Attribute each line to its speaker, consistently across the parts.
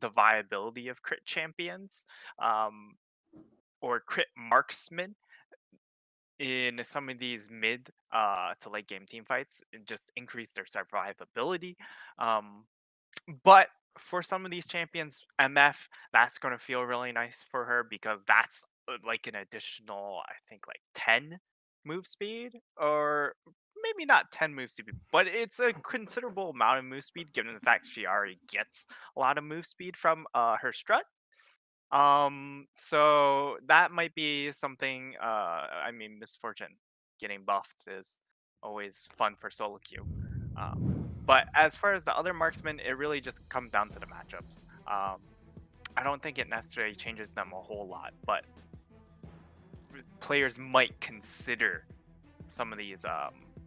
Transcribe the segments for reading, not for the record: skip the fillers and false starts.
Speaker 1: the viability of crit champions, um, or crit marksmen in some of these mid to late game team fights and just increase their survivability. Um, but for some of these champions, MF, that's going to feel really nice for her because that's like an additional, I think, like 10 move speed, or maybe not 10 move speed, but it's a considerable amount of move speed given the fact she already gets a lot of move speed from her strut. So that might be something. I mean, Misfortune getting buffed is always fun for solo queue. Um, but as far as the other marksmen, it really just comes down to the matchups. I don't think it necessarily changes them a whole lot, but players might consider some of these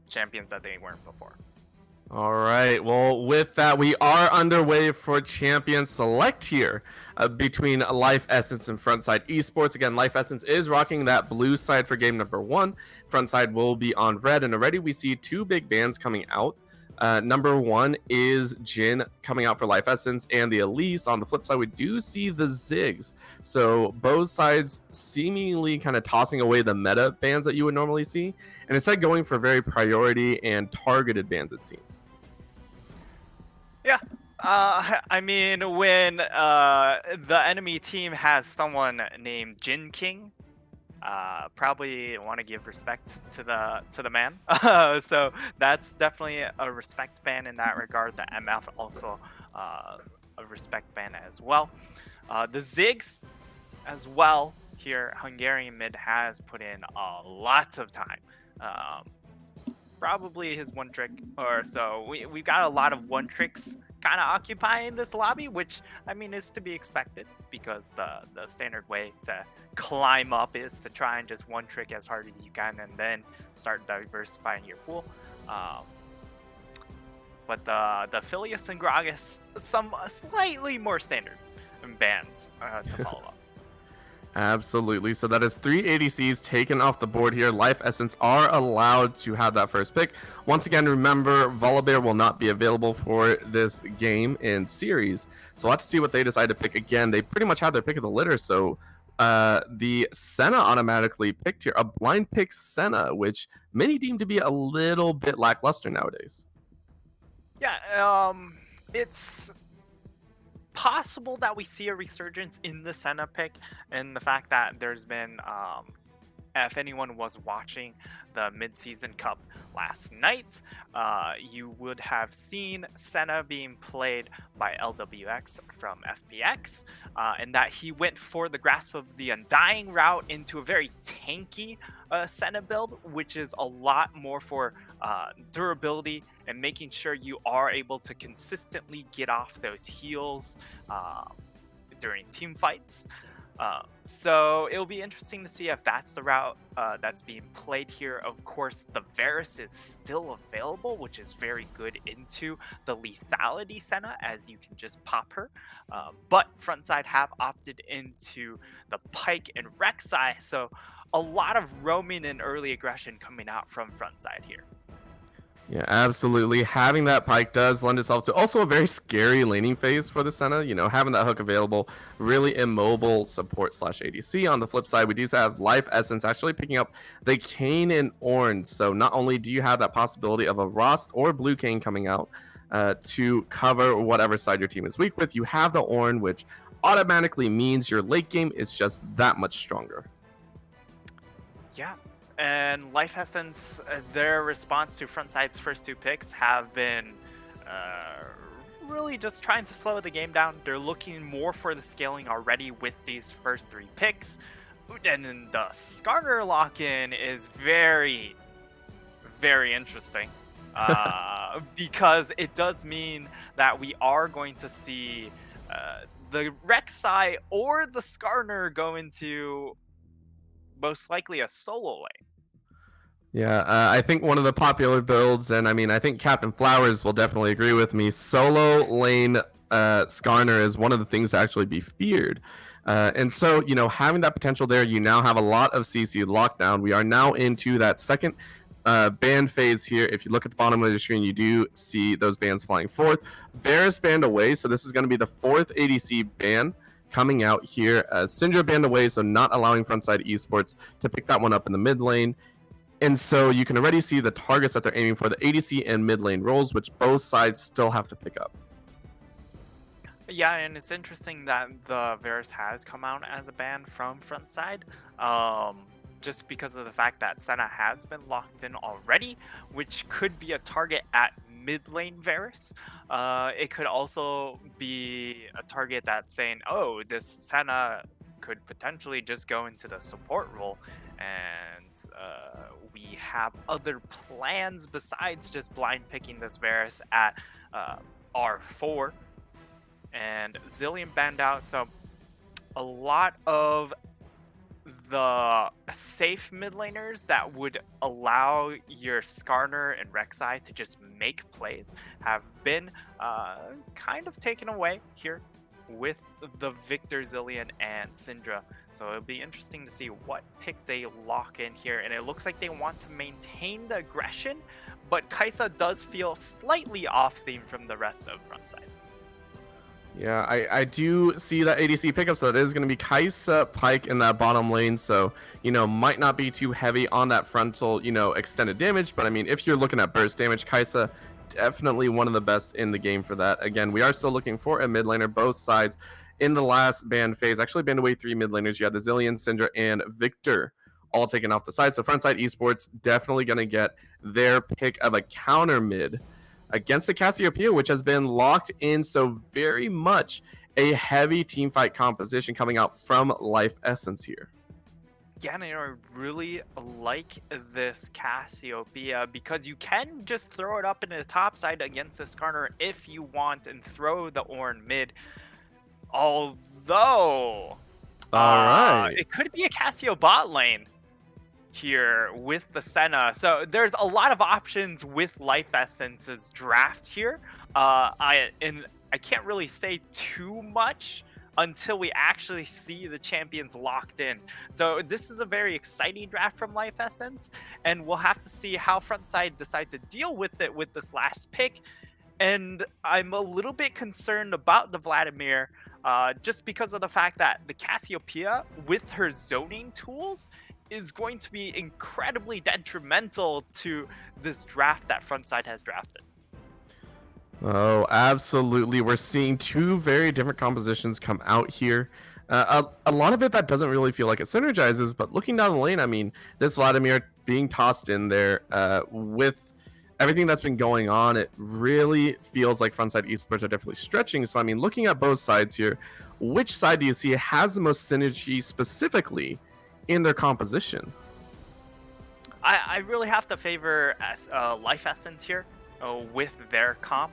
Speaker 1: champions that they weren't before.
Speaker 2: All right. Well, with that, we are underway for Champion Select here between Life Essence and Frontside Esports. Again, Life Essence is rocking that blue side for game number 1. Frontside will be on red, and already we see 2 big bans coming out. Number 1 is Jin coming out for Life Essence, and the Elise. On the flip side, we do see the Ziggs. So both sides seemingly kind of tossing away the meta bans that you would normally see, and instead going for very priority and targeted bans, it seems.
Speaker 1: Yeah. I mean, when the enemy team has someone named Jin King, probably want to give respect to the man. So that's definitely a respect ban in that regard. The MF also a respect ban as well. The Ziggs as well here. Hungarian mid has put in lots of time. Probably his one trick or so. We've got a lot of one tricks kind of occupying this lobby, which I mean is to be expected because the standard way to climb up is to try and just one trick as hard as you can and then start diversifying your pool. But the Phileas and Gragas, some slightly more standard bans to follow up.
Speaker 2: Absolutely. So that is 3 ADCs taken off the board here. Life Essence are allowed to have that first pick. Once again, remember, Volibear will not be available for this game in series. So let's see what they decide to pick. Again, they pretty much have their pick of the litter. So the Senna automatically picked here. A blind pick Senna, which many deem to be a little bit lackluster nowadays.
Speaker 1: Yeah, it's possible that we see a resurgence in the Senna pick, and the fact that there's been, if anyone was watching the mid-season cup last night, you would have seen Senna being played by LWX from FPX, and that he went for the Grasp of the Undying route into a very tanky Senna build, which is a lot more for durability and making sure you are able to consistently get off those heals during team fights. So it'll be interesting to see if that's the route that's being played here. Of course, the Varus is still available, which is very good into the lethality Senna, as you can just pop her. But Frontside have opted into the Pike and Rek'Sai, so a lot of roaming and early aggression coming out from Frontside here.
Speaker 2: Yeah, absolutely. Having that Pike does lend itself to also a very scary laning phase for the Senna. You know, having that hook available, really immobile support / ADC. On the flip side, we do have Life Essence actually picking up the Kayn and Ornn. So not only do you have that possibility of a Rost or Blue Kayn coming out to cover whatever side your team is weak with, you have the Ornn, which automatically means your late game is just that much stronger.
Speaker 1: Yeah. And Life Essence, their response to Frontside's first 2 picks have been really just trying to slow the game down. They're looking more for the scaling already with these first 3 picks. And then the Skarner lock-in is very, very interesting. Because it does mean that we are going to see the Rek'Sai or the Skarner go into most likely a solo lane.
Speaker 2: Yeah, I think one of the popular builds, and I mean, I think Captain Flowers will definitely agree with me, solo lane Skarner is one of the things to actually be feared. And so, you know, having that potential there, you now have a lot of CC lockdown. We are now into that second ban phase here. If you look at the bottom of the screen, you do see those bans flying forth. Varus banned away, so this is going to be the 4th ADC ban coming out here. Syndra banned away, so not allowing Frontside Esports to pick that one up in the mid lane. And so you can already see the targets that they're aiming for, the ADC and mid lane roles, which both sides still have to pick up.
Speaker 1: Yeah, and it's interesting that the Varus has come out as a ban from Frontside, just because of the fact that Senna has been locked in already, which could be a target at mid lane Varus. It could also be a target that's saying, oh, this Senna could potentially just go into the support role, and we have other plans besides just blind picking this Varus at R4. And Zillion banned out, so a lot of the safe mid laners that would allow your Skarner and Rek'Sai to just make plays have been kind of taken away here with the Victor, Zillion, and Syndra. So it'll be interesting to see what pick they lock in here, and it looks like they want to maintain the aggression, but Kai'Sa does feel slightly off theme from the rest of Frontside.
Speaker 2: Yeah, I do see that ADC pickup, so it is going to be Kai'Sa, Pyke in that bottom lane, so, might not be too heavy on that frontal, extended damage, but I mean, if you're looking at burst damage, Kai'Sa, definitely one of the best in the game for that. Again, we are still looking for a mid laner, both sides. In the last ban phase, actually banned away 3 mid laners. You had the Zillion, Syndra, and Victor all taken off the side, so Frontside Esports definitely going to get their pick of a counter mid against the Cassiopeia, which has been locked in, so very much a heavy team fight composition coming out from Life Essence here.
Speaker 1: Yeah, and I really like this Cassiopeia because you can just throw it up into the top side against the Skarner if you want and throw the Ornn mid. Although,
Speaker 2: all right,
Speaker 1: it could be a Cassio bot lane here with the Senna. So there's a lot of options with Life Essence's draft here. I can't really say too much until we actually see the champions locked in. So this is a very exciting draft from Life Essence, and we'll have to see how Frontside decide to deal with it with this last pick. And I'm a little bit concerned about the Vladimir, just because of the fact that the Cassiopeia, with her zoning tools, is going to be incredibly detrimental to this draft that Frontside has drafted.
Speaker 2: Oh, absolutely. We're seeing 2 very different compositions come out here. A lot of it that doesn't really feel like it synergizes, but looking down the lane, I mean, this Vladimir being tossed in there with everything that's been going on, it really feels like Frontside Esports are definitely stretching. So, I mean, looking at both sides here, which side do you see has the most synergy specifically in their composition?
Speaker 1: I really have to favor Life Essence here with their comp,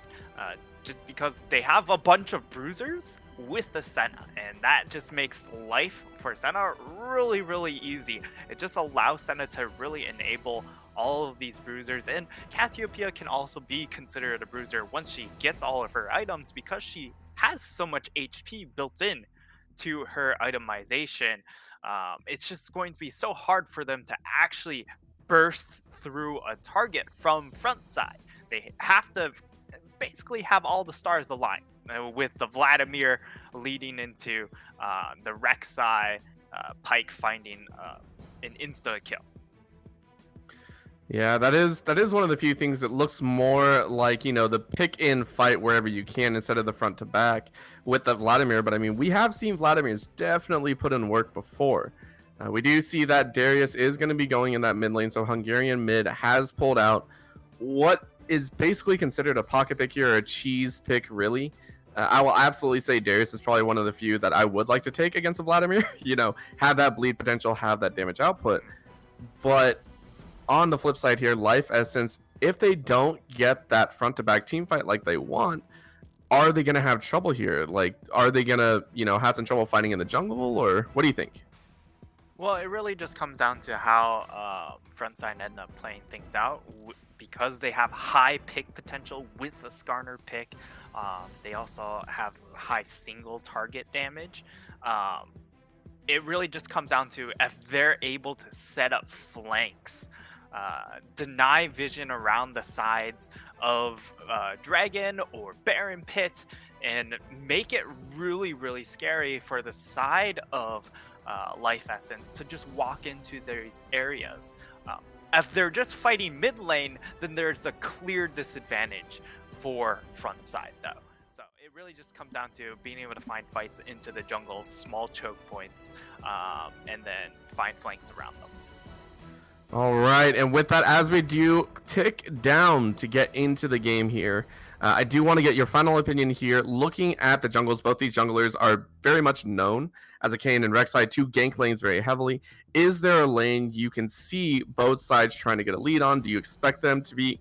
Speaker 1: just because they have a bunch of bruisers with the Senna, and that just makes life for Senna really, really easy. It just allows Senna to really enable all of these bruisers, and Cassiopeia can also be considered a bruiser once she gets all of her items because she has so much HP built in to her itemization. It's just going to be so hard for them to actually burst through a target from Frontside. They have to basically have all the stars align, with the Vladimir leading into the Rek'Sai, Pyke finding an insta kill.
Speaker 2: Yeah, that is one of the few things that looks more like, the pick in fight wherever you can instead of the front to back with the Vladimir. But I mean, we have seen Vladimir's definitely put in work before. We do see that Darius is going to be going in that mid lane, so Hungarian mid has pulled out what is basically considered a pocket pick here, or a cheese pick, really. I will absolutely say Darius is probably one of the few that I would like to take against a Vladimir. Have that bleed potential, have that damage output. But on the flip side here, Life Essence, if they don't get that front to back team fight like they want, are they going to have trouble here? Like, are they going to, have some trouble fighting in the jungle, or what do you think?
Speaker 1: Well, it really just comes down to how Frontside end up playing things out. Because they have high pick potential with the Skarner pick, they also have high single target damage. It really just comes down to if they're able to set up flanks deny vision around the sides of Dragon or Baron Pit and make it really, really scary for the side of Life Essence to just walk into these areas. If they're just fighting mid lane, then there's a clear disadvantage for Frontside, though. So it really just comes down to being able to find fights into the jungle, small choke points, and then find flanks around them.
Speaker 2: All right, and with that, as we do tick down to get into the game here, I do want to get your final opinion here. Looking at the jungles, both these junglers are very much known as a Kayn and Rek'Sai, two gank lanes very heavily. Is there a lane you can see both sides trying to get a lead on? Do you expect them to be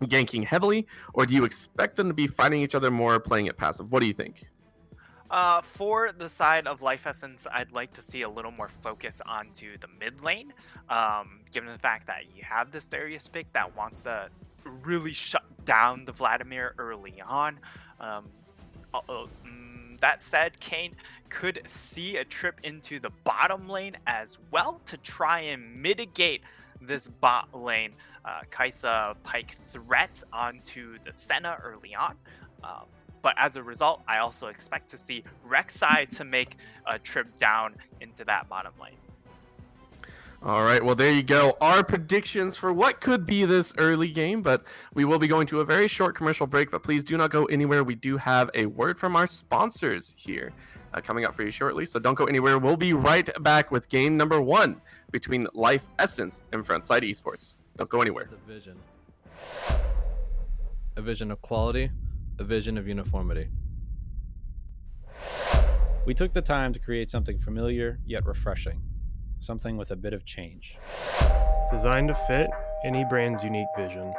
Speaker 2: ganking heavily, or do you expect them to be fighting each other more, playing it passive? What do you think?
Speaker 1: For the side of Life Essence, I'd like to see a little more focus onto the mid lane, given the fact that you have this Darius pick that wants to really shut down the Vladimir early on. That said, Kayn could see a trip into the bottom lane as well to try and mitigate this bot lane Kai'Sa Pyke threat onto the Senna early on. But as a result, I also expect to see Rek'Sai to make a trip down into that bottom lane.
Speaker 2: All right, well, there you go. Our predictions for what could be this early game, but we will be going to a very short commercial break, but please do not go anywhere. We do have a word from our sponsors here coming up for you shortly, so don't go anywhere. We'll be right back with game number 1 between Life Essence and Frontside Esports. Don't go anywhere.
Speaker 3: The vision. A vision of quality, a vision of uniformity. We took the time to create something familiar yet refreshing, something with a bit of change.
Speaker 4: Designed to fit any brand's unique vision.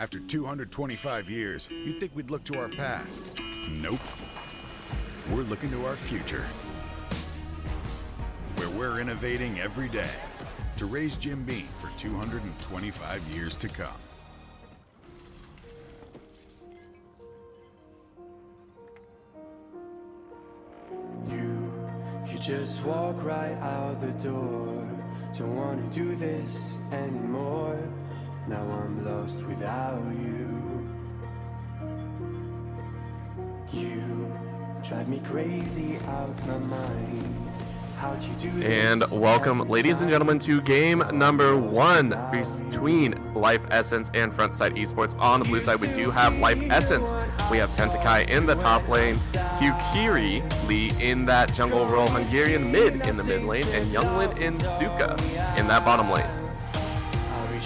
Speaker 5: After 225 years, you'd think we'd look to our past. Nope. We're looking to our future, where we're innovating every day to raise Jim Beam for 225 years to come.
Speaker 6: You just walk right out the door. Don't wanna do this anymore. Now I'm lost without you. You drive me crazy out my mind. How'd you do this?
Speaker 2: And welcome, ladies and gentlemen, to game number 1 between Life Essence and Frontside Esports. On the blue side, we do have Life Essence. We have Tentakai in the top lane, Hukiri Lee in that jungle role, Hungarian mid in the mid lane, and Younglin in Suka in that bottom lane.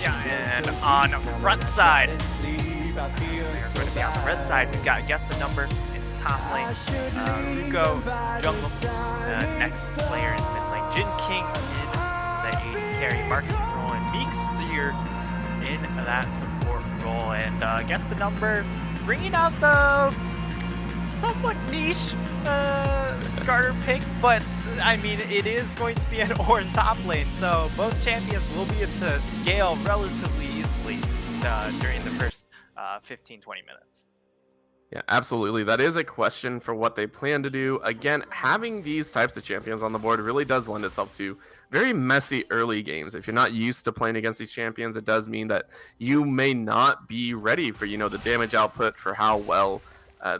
Speaker 1: Yeah, and on Frontside, they're going to be on the red side. We've got Guess the Number in the top lane, Ruko jungle, Nexus Slayer in the mid lane, Jin King in the AD carry, Marksman role, and Meeksteer in that support role. And Guess the Number bringing out the somewhat niche starter pick, but I mean, it is going to be an Ornn top lane, so both champions will be able to scale relatively easily during the first 15-20 minutes.
Speaker 2: Yeah, absolutely. That is a question for what they plan to do. Again, having these types of champions on the board really does lend itself to very messy early games. If you're not used to playing against these champions, it does mean that you may not be ready for, the damage output, for how well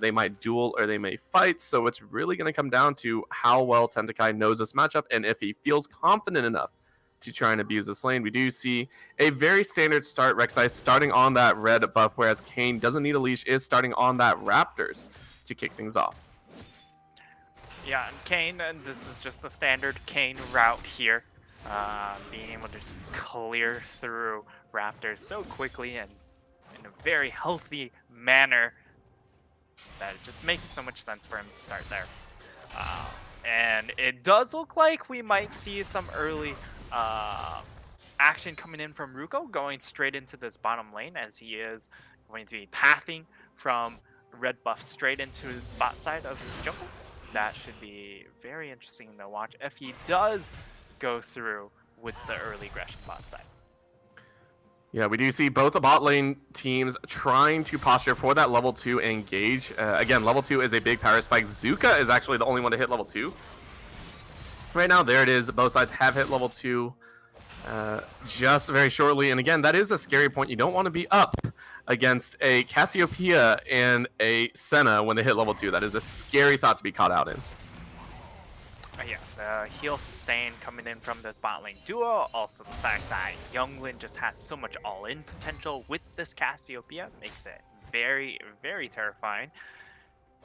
Speaker 2: they might duel or they may fight. So it's really going to come down to how well Tentakai knows this matchup and if he feels confident enough to try and abuse this lane. We do see a very standard start Rek'Sai starting on that red buff, whereas Kayn doesn't need a leash, is starting on that Raptors to kick things off.
Speaker 1: Yeah, and Kayn, and this is just the standard Kayn route here. Being able to just clear through Raptors so quickly and in a very healthy manner that it just makes so much sense for him to start there. And it does look like we might see some early action coming in from Ruko, going straight into this bottom lane, as he is going to be pathing from red buff straight into the bot side of his jungle. That should be very interesting to watch if he does go through with the early aggression bot side.
Speaker 2: Yeah, we do see both the bot lane teams trying to posture for that level 2 engage. Again, level 2 is a big power spike. Zuka is actually the only one to hit level 2. Right now, there it is. Both sides have hit level 2 just very shortly. And again, that is a scary point. You don't want to be up against a Cassiopeia and a Senna when they hit level 2. That is a scary thought to be caught out in.
Speaker 1: Yeah, the heal sustain coming in from this bot lane duo. Also, the fact that Younglin just has so much all-in potential with this Cassiopeia makes it very, very terrifying.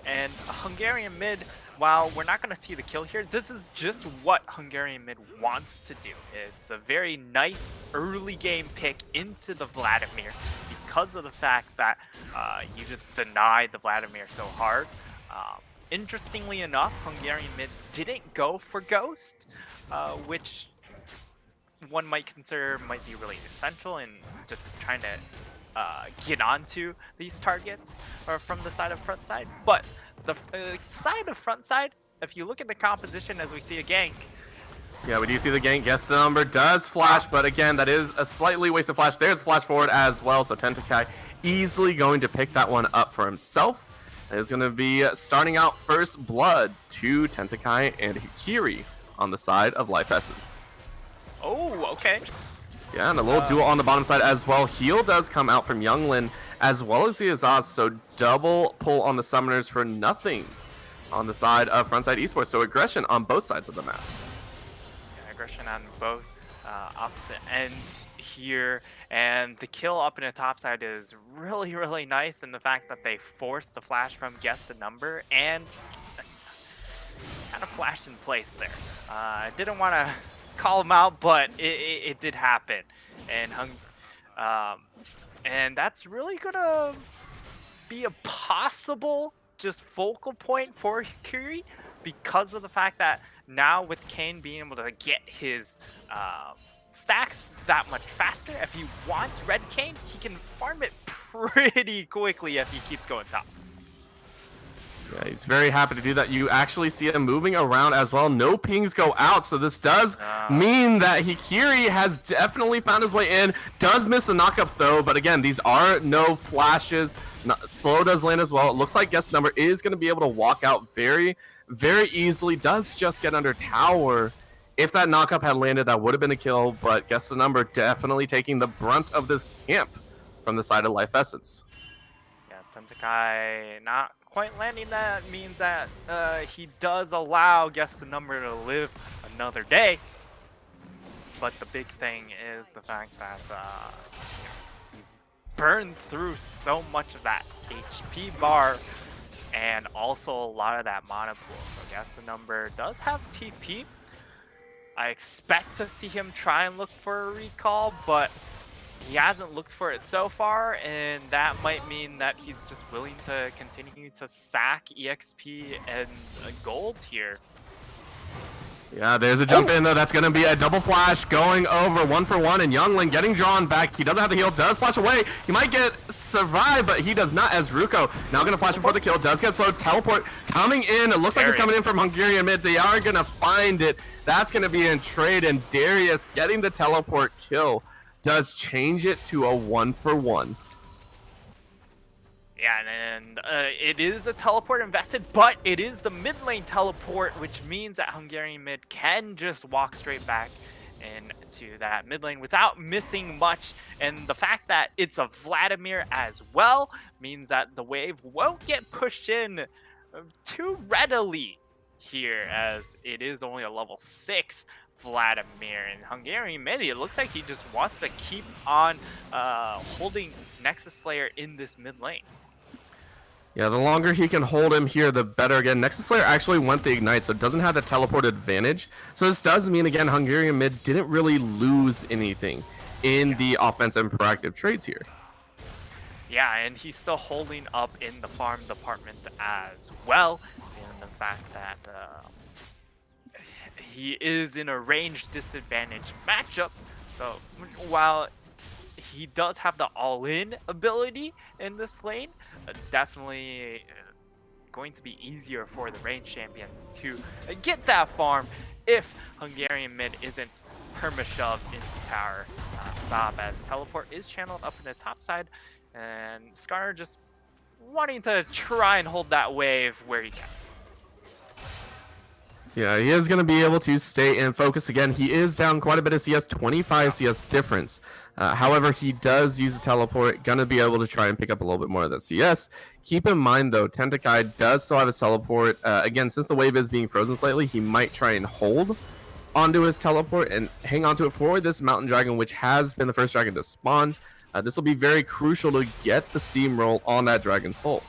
Speaker 1: And Hungarian mid, while we're not going to see the kill here, this is just what Hungarian mid wants to do. It's a very nice early game pick into the Vladimir because of the fact that you just deny the Vladimir so hard. Interestingly enough, Hungarian mid didn't go for Ghost, which one might consider might be really essential in just trying to get onto these targets from the side of Frontside. But the side of Frontside, if you look at the composition as we see a gank.
Speaker 2: Yeah, we do see the gank. Guess the number does flash, but again, that is a slightly wasted flash. There's a flash forward as well, so Tentakai easily going to pick that one up for himself. Is going to be starting out first blood to Tentakai and Hikiri on the side of Life Essence.
Speaker 1: Oh, okay.
Speaker 2: Yeah, and a little duel on the bottom side as well. Heal does come out from Younglin as well as the Azaz, so double pull on the summoners for nothing on the side of Frontside Esports. So aggression on both sides of the map.
Speaker 1: Yeah, aggression on both opposite ends here, and the kill up in the top side is really, really nice, and the fact that they forced the flash from Guess the Number and kind of flashed in place there. I didn't want to call him out, but it did happen, and that's really gonna be a possible just focal point for Hikiri because of the fact that now with Kayn being able to get his stacks that much faster, if he wants red Kayn, he can farm it pretty quickly if he keeps going top.
Speaker 2: Yeah, he's very happy to do that. You actually see him moving around as well. No pings go out, so this does mean that Hikiri has definitely found his way in. Does miss the knockup though, but again, these are no flashes. Slow does land as well. It looks like guest number is going to be able to walk out very, very easily. Does just get under tower. If that knockup had landed, that would have been a kill, but guest number definitely taking the brunt of this camp from the side of Life Essence.
Speaker 1: Yeah, Tentekai not quite landing that means that he does allow guest number to live another day. But the big thing is the fact that he's burned through so much of that HP bar and also a lot of that mana pool. So guest number does have TP. I expect to see him try and look for a recall, but he hasn't looked for it so far, and that might mean that he's just willing to continue to sack EXP and gold here.
Speaker 2: Yeah, there's a jump in though. That's going to be a double flash going over 1-for-1, and Youngling getting drawn back. He doesn't have the heal, does flash away. He might get survive, but he does not, as Ruko now going to flash before the kill. Does get slow. Teleport coming in. It looks like he's coming in from Hungarian mid. They are going to find it. That's going to be in trade, and Darius getting the teleport kill does change it to a 1-for-1.
Speaker 1: Yeah, and it is a teleport invested, but it is the mid lane teleport, which means that Hungarian mid can just walk straight back into that mid lane without missing much. And the fact that it's a Vladimir as well means that the wave won't get pushed in too readily here, as it is only a level 6 Vladimir. And Hungarian mid, it looks like he just wants to keep on holding Nexus Slayer in this mid lane.
Speaker 2: Yeah, the longer he can hold him here, the better. Again, Nexus Slayer actually went the Ignite, so it doesn't have the teleport advantage. So this does mean, again, Hungarian mid didn't really lose anything in the offensive and proactive trades here.
Speaker 1: Yeah, and he's still holding up in the farm department as well. And the fact that he is in a range disadvantage matchup. So while he does have the all-in ability in this lane, definitely going to be easier for the range champion to get that farm if Hungarian mid isn't perma-shoved into tower stop, as teleport is channeled up in the top side, and Scar just wanting to try and hold that wave where he can.
Speaker 2: Yeah, he is going to be able to stay in focus again. He is down quite a bit of CS, 25 CS difference. However, he does use a teleport, going to be able to try and pick up a little bit more of that CS. Keep in mind, though, Tentekai does still have his teleport. Again, since the wave is being frozen slightly, he might try and hold onto his teleport and hang onto it for this Mountain Dragon, which has been the first dragon to spawn. This will be very crucial to get the steamroll on that Dragon Soul.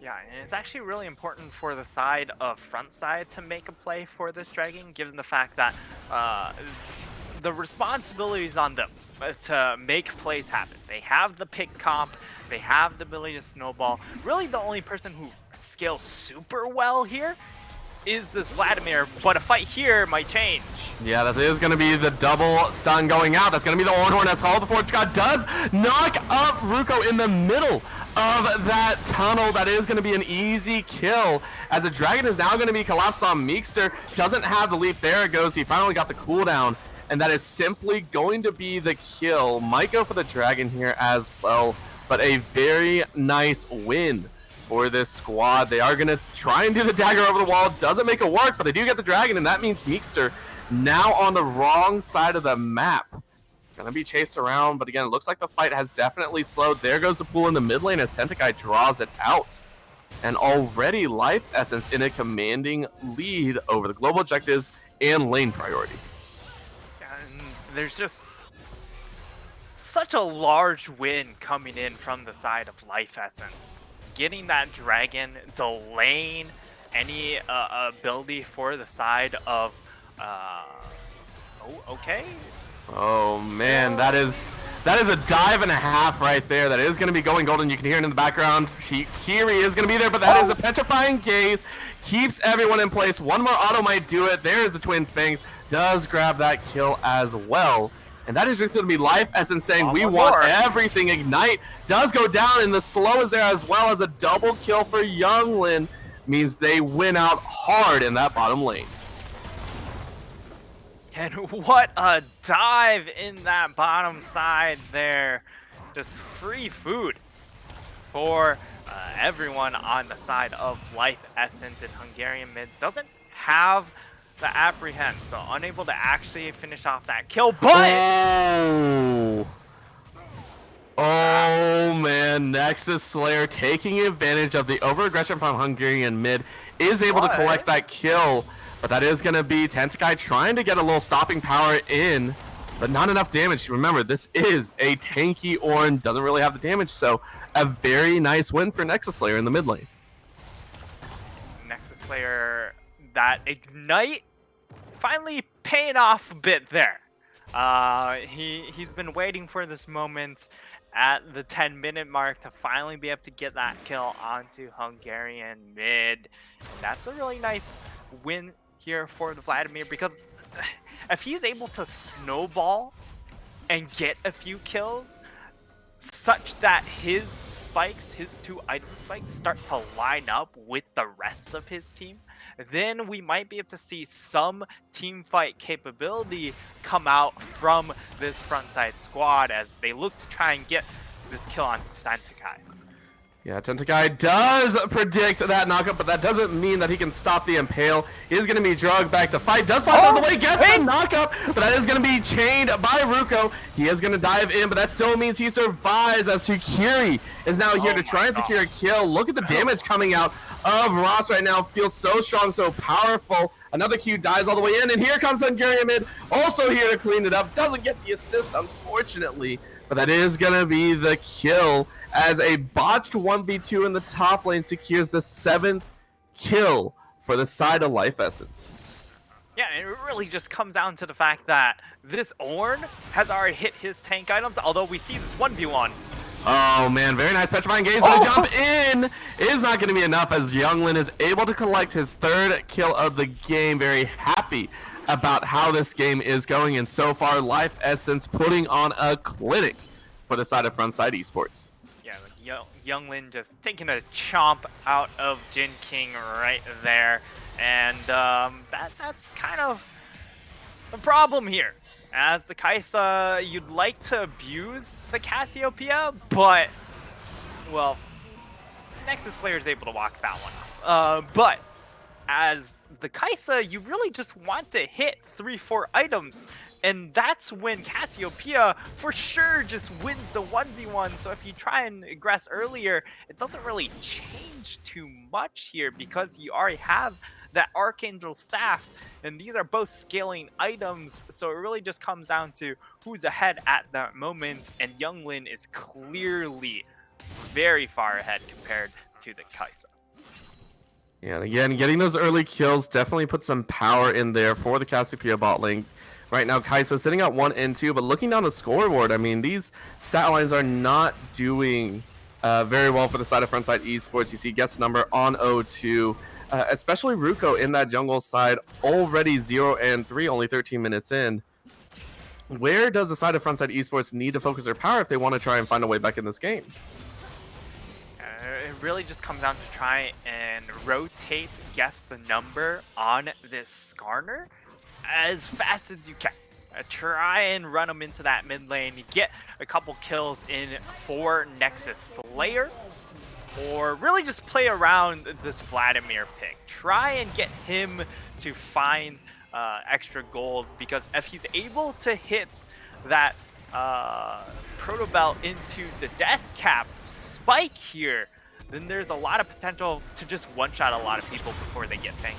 Speaker 1: Yeah, and it's actually really important for the side of Frontside to make a play for this dragon, given the fact that the responsibility is on them to make plays happen. They have the pick comp, they have the ability to snowball. Really, the only person who scales super well here is this Vladimir, but a fight here might change.
Speaker 2: Yeah, that is going to be the double stun going out. That's going to be the Ornhorn as Hall of the Forge God does knock up Ruko in the middle of that tunnel. That is going to be an easy kill, as the dragon is now going to be collapsed on Meekster. Doesn't have the leap. There it goes. He finally got the cooldown, and that is simply going to be the kill. Might go for the dragon here as well, but a very nice win for this squad. They are going to try and do the dagger over the wall. Doesn't make it work, but they do get the dragon, and that means Meekster now on the wrong side of the map. Going to be chased around, but again, it looks like the fight has definitely slowed. There goes the pool in the mid lane as Tentekai draws it out. And already Life Essence in a commanding lead over the global objectives and lane priority.
Speaker 1: And there's just such a large win coming in from the side of Life Essence. Getting that dragon, delaying any ability for the side of okay.
Speaker 2: Oh man, that is a dive and a half right there. That is going to be going golden. You can hear it in the background. Kiri is going to be there, but that is a petrifying gaze. Keeps everyone in place. One more auto might do it. There's the Twin Fangs. Does grab that kill as well. And that is just going to be Life Essence saying, we
Speaker 1: one
Speaker 2: want
Speaker 1: more.
Speaker 2: everything. Ignite does go down, and the slow is there as well as a double kill for Younglin. Means they win out hard in that bottom lane.
Speaker 1: And what a dive in that bottom side there. Just free food for everyone on the side of Life Essence. And Hungarian mid doesn't have the apprehend, so unable to actually finish off that kill, but
Speaker 2: oh man, Nexus Slayer taking advantage of the over-aggression from Hungarian mid is able to collect that kill, but that is going to be Tentakai trying to get a little stopping power in, but not enough damage. Remember, this is a tanky Ornn, doesn't really have the damage, so a very nice win for Nexus Slayer in the mid lane.
Speaker 1: Nexus Slayer, that Ignite finally paying off a bit there. He's been waiting for this moment at the 10-minute mark to finally be able to get that kill onto Hungarian mid. And that's a really nice win here for the Vladimir, because if he's able to snowball and get a few kills such that his spikes, his 2 item spikes, start to line up with the rest of his team, then we might be able to see some team fight capability come out from this frontside squad as they look to try and get this kill on Tentakai.
Speaker 2: Yeah, Tentakai does predict that knockup, but that doesn't mean that he can stop the Impale. He is going to be drugged back to fight. Does flash out of the way, gets the knockup, but that is going to be chained by Ruko. He is going to dive in, but that still means he survives as Sukiri is now here to try and secure a kill. Look at the damage coming out of Ross right now. Feels so strong, so powerful. Another Q dies all the way in, and here comes Hungarian mid, also here to clean it up. Doesn't get the assist, unfortunately, but that is going to be the kill as a botched 1v2 in the top lane secures the 7th kill for the side of Life Essence.
Speaker 1: Yeah, it really just comes down to the fact that this Ornn has already hit his tank items, although we see this 1v1.
Speaker 2: Oh man, very nice petrifying gaze, but the jump in is not going to be enough as Younglin is able to collect his 3rd kill of the game. Very happy about how this game is going, and so far Life Essence putting on a clinic for the side of Frontside Esports.
Speaker 1: Yeah, Younglin just taking a chomp out of Jin King right there, and that's kind of the problem here. As the Kaisa, you'd like to abuse the Cassiopeia, but, well, Nexus Slayer is able to walk that one off. But as the Kaisa, you really just want to hit 3-4 items, and that's when Cassiopeia for sure just wins the 1v1. So if you try and aggress earlier, it doesn't really change too much here because you already have that Archangel staff, and these are both scaling items, so it really just comes down to who's ahead at that moment, and Younglin is clearly very far ahead compared to the Kaisa.
Speaker 2: Yeah, and again, getting those early kills definitely put some power in there for the Cassiopeia bot lane. Right now, Kaisa sitting at 1 and 2, but looking down the scoreboard, I mean, these stat lines are not doing very well for the side of Frontside Esports. You see guest number on 0-2. Especially Ruko in that jungle side, already 0 and 3, only 13 minutes in. Where does the side of Frontside Esports need to focus their power if they want to try and find a way back in this game?
Speaker 1: It really just comes down to try and rotate, guess the number on this Skarner as fast as you can. Try and run them into that mid lane. You get a couple kills in for Nexus Slayer. Or really just play around this Vladimir pick. Try and get him to find extra gold, because if he's able to hit that Proto Belt into the Death Cap spike here, then there's a lot of potential to just one-shot a lot of people before they get tanky.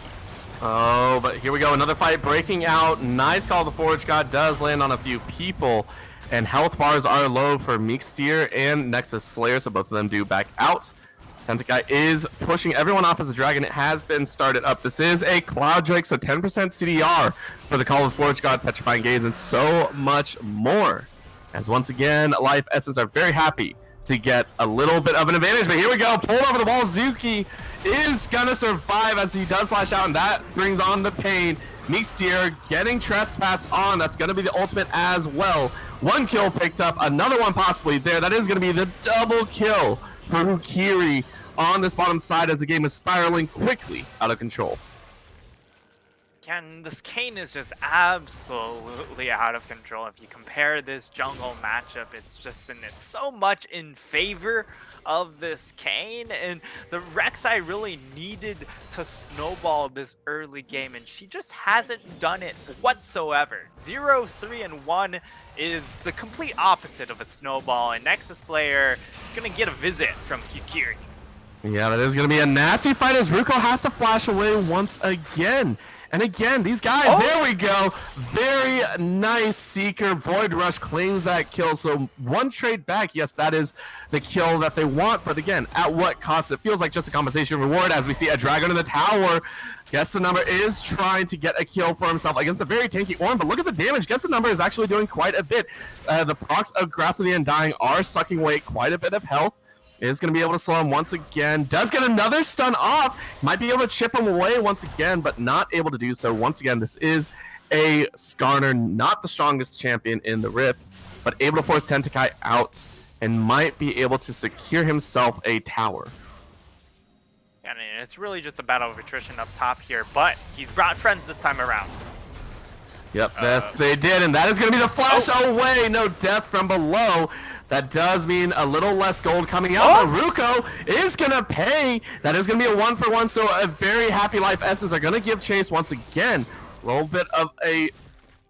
Speaker 2: Oh, but here we go. Another fight breaking out. Nice call. The Forge God does land on a few people. And health bars are low for Meeksteer and Nexus Slayer, so both of them do back out. Tentakai is pushing everyone off as a dragon. It has been started up. This is a Cloud Drake, so 10% CDR for the Call of Forge God, Petrifying Gaze, and so much more. As once again, Life Essence are very happy to get a little bit of an advantage. But here we go, pulled over the wall. Zuki is gonna survive as he does flash out, and that brings on the pain. Meeksteer getting trespass on. That's gonna be the ultimate as well. One kill picked up, another one possibly there. That is gonna be the double kill for Hukiri on this bottom side as the game is spiraling quickly out of control.
Speaker 1: Again, this Kayn is just absolutely out of control. If you compare this jungle matchup, it's so much in favor of this Kayn, and the Rek'Sai really needed to snowball this early game, and she just hasn't done it whatsoever. 0, 3, and 1 is the complete opposite of a snowball, and Nexus Slayer is gonna get a visit from Hukiri.
Speaker 2: Yeah, that is gonna be a nasty fight as Ruko has to flash away once again. And again, these guys, there we go. Very nice Seeker. Void Rush claims that kill. So one trade back. Yes, that is the kill that they want. But again, at what cost? It feels like just a compensation reward as we see a Dragon in the tower. Guess the number is trying to get a kill for himself against a very tanky Ornn. But look at the damage. Guess the number is actually doing quite a bit. The procs of Grass of the Undying are sucking away quite a bit of health. Is going to be able to slow him once again. Does get another stun off. Might be able to chip him away once again, but not able to do so. Once again, this is a Skarner, not the strongest champion in the Rift, but able to force Tentakai out and might be able to secure himself a tower.
Speaker 1: I mean, it's really just a battle of attrition up top here, but he's brought friends this time around.
Speaker 2: Yep, yes, they did, and that is going to be the flash away. No death from below. That does mean a little less gold coming out, but Ruko is going to pay. That is going to be a 1-for-1, so a very happy Life Essence are going to give chase once again. A little bit of a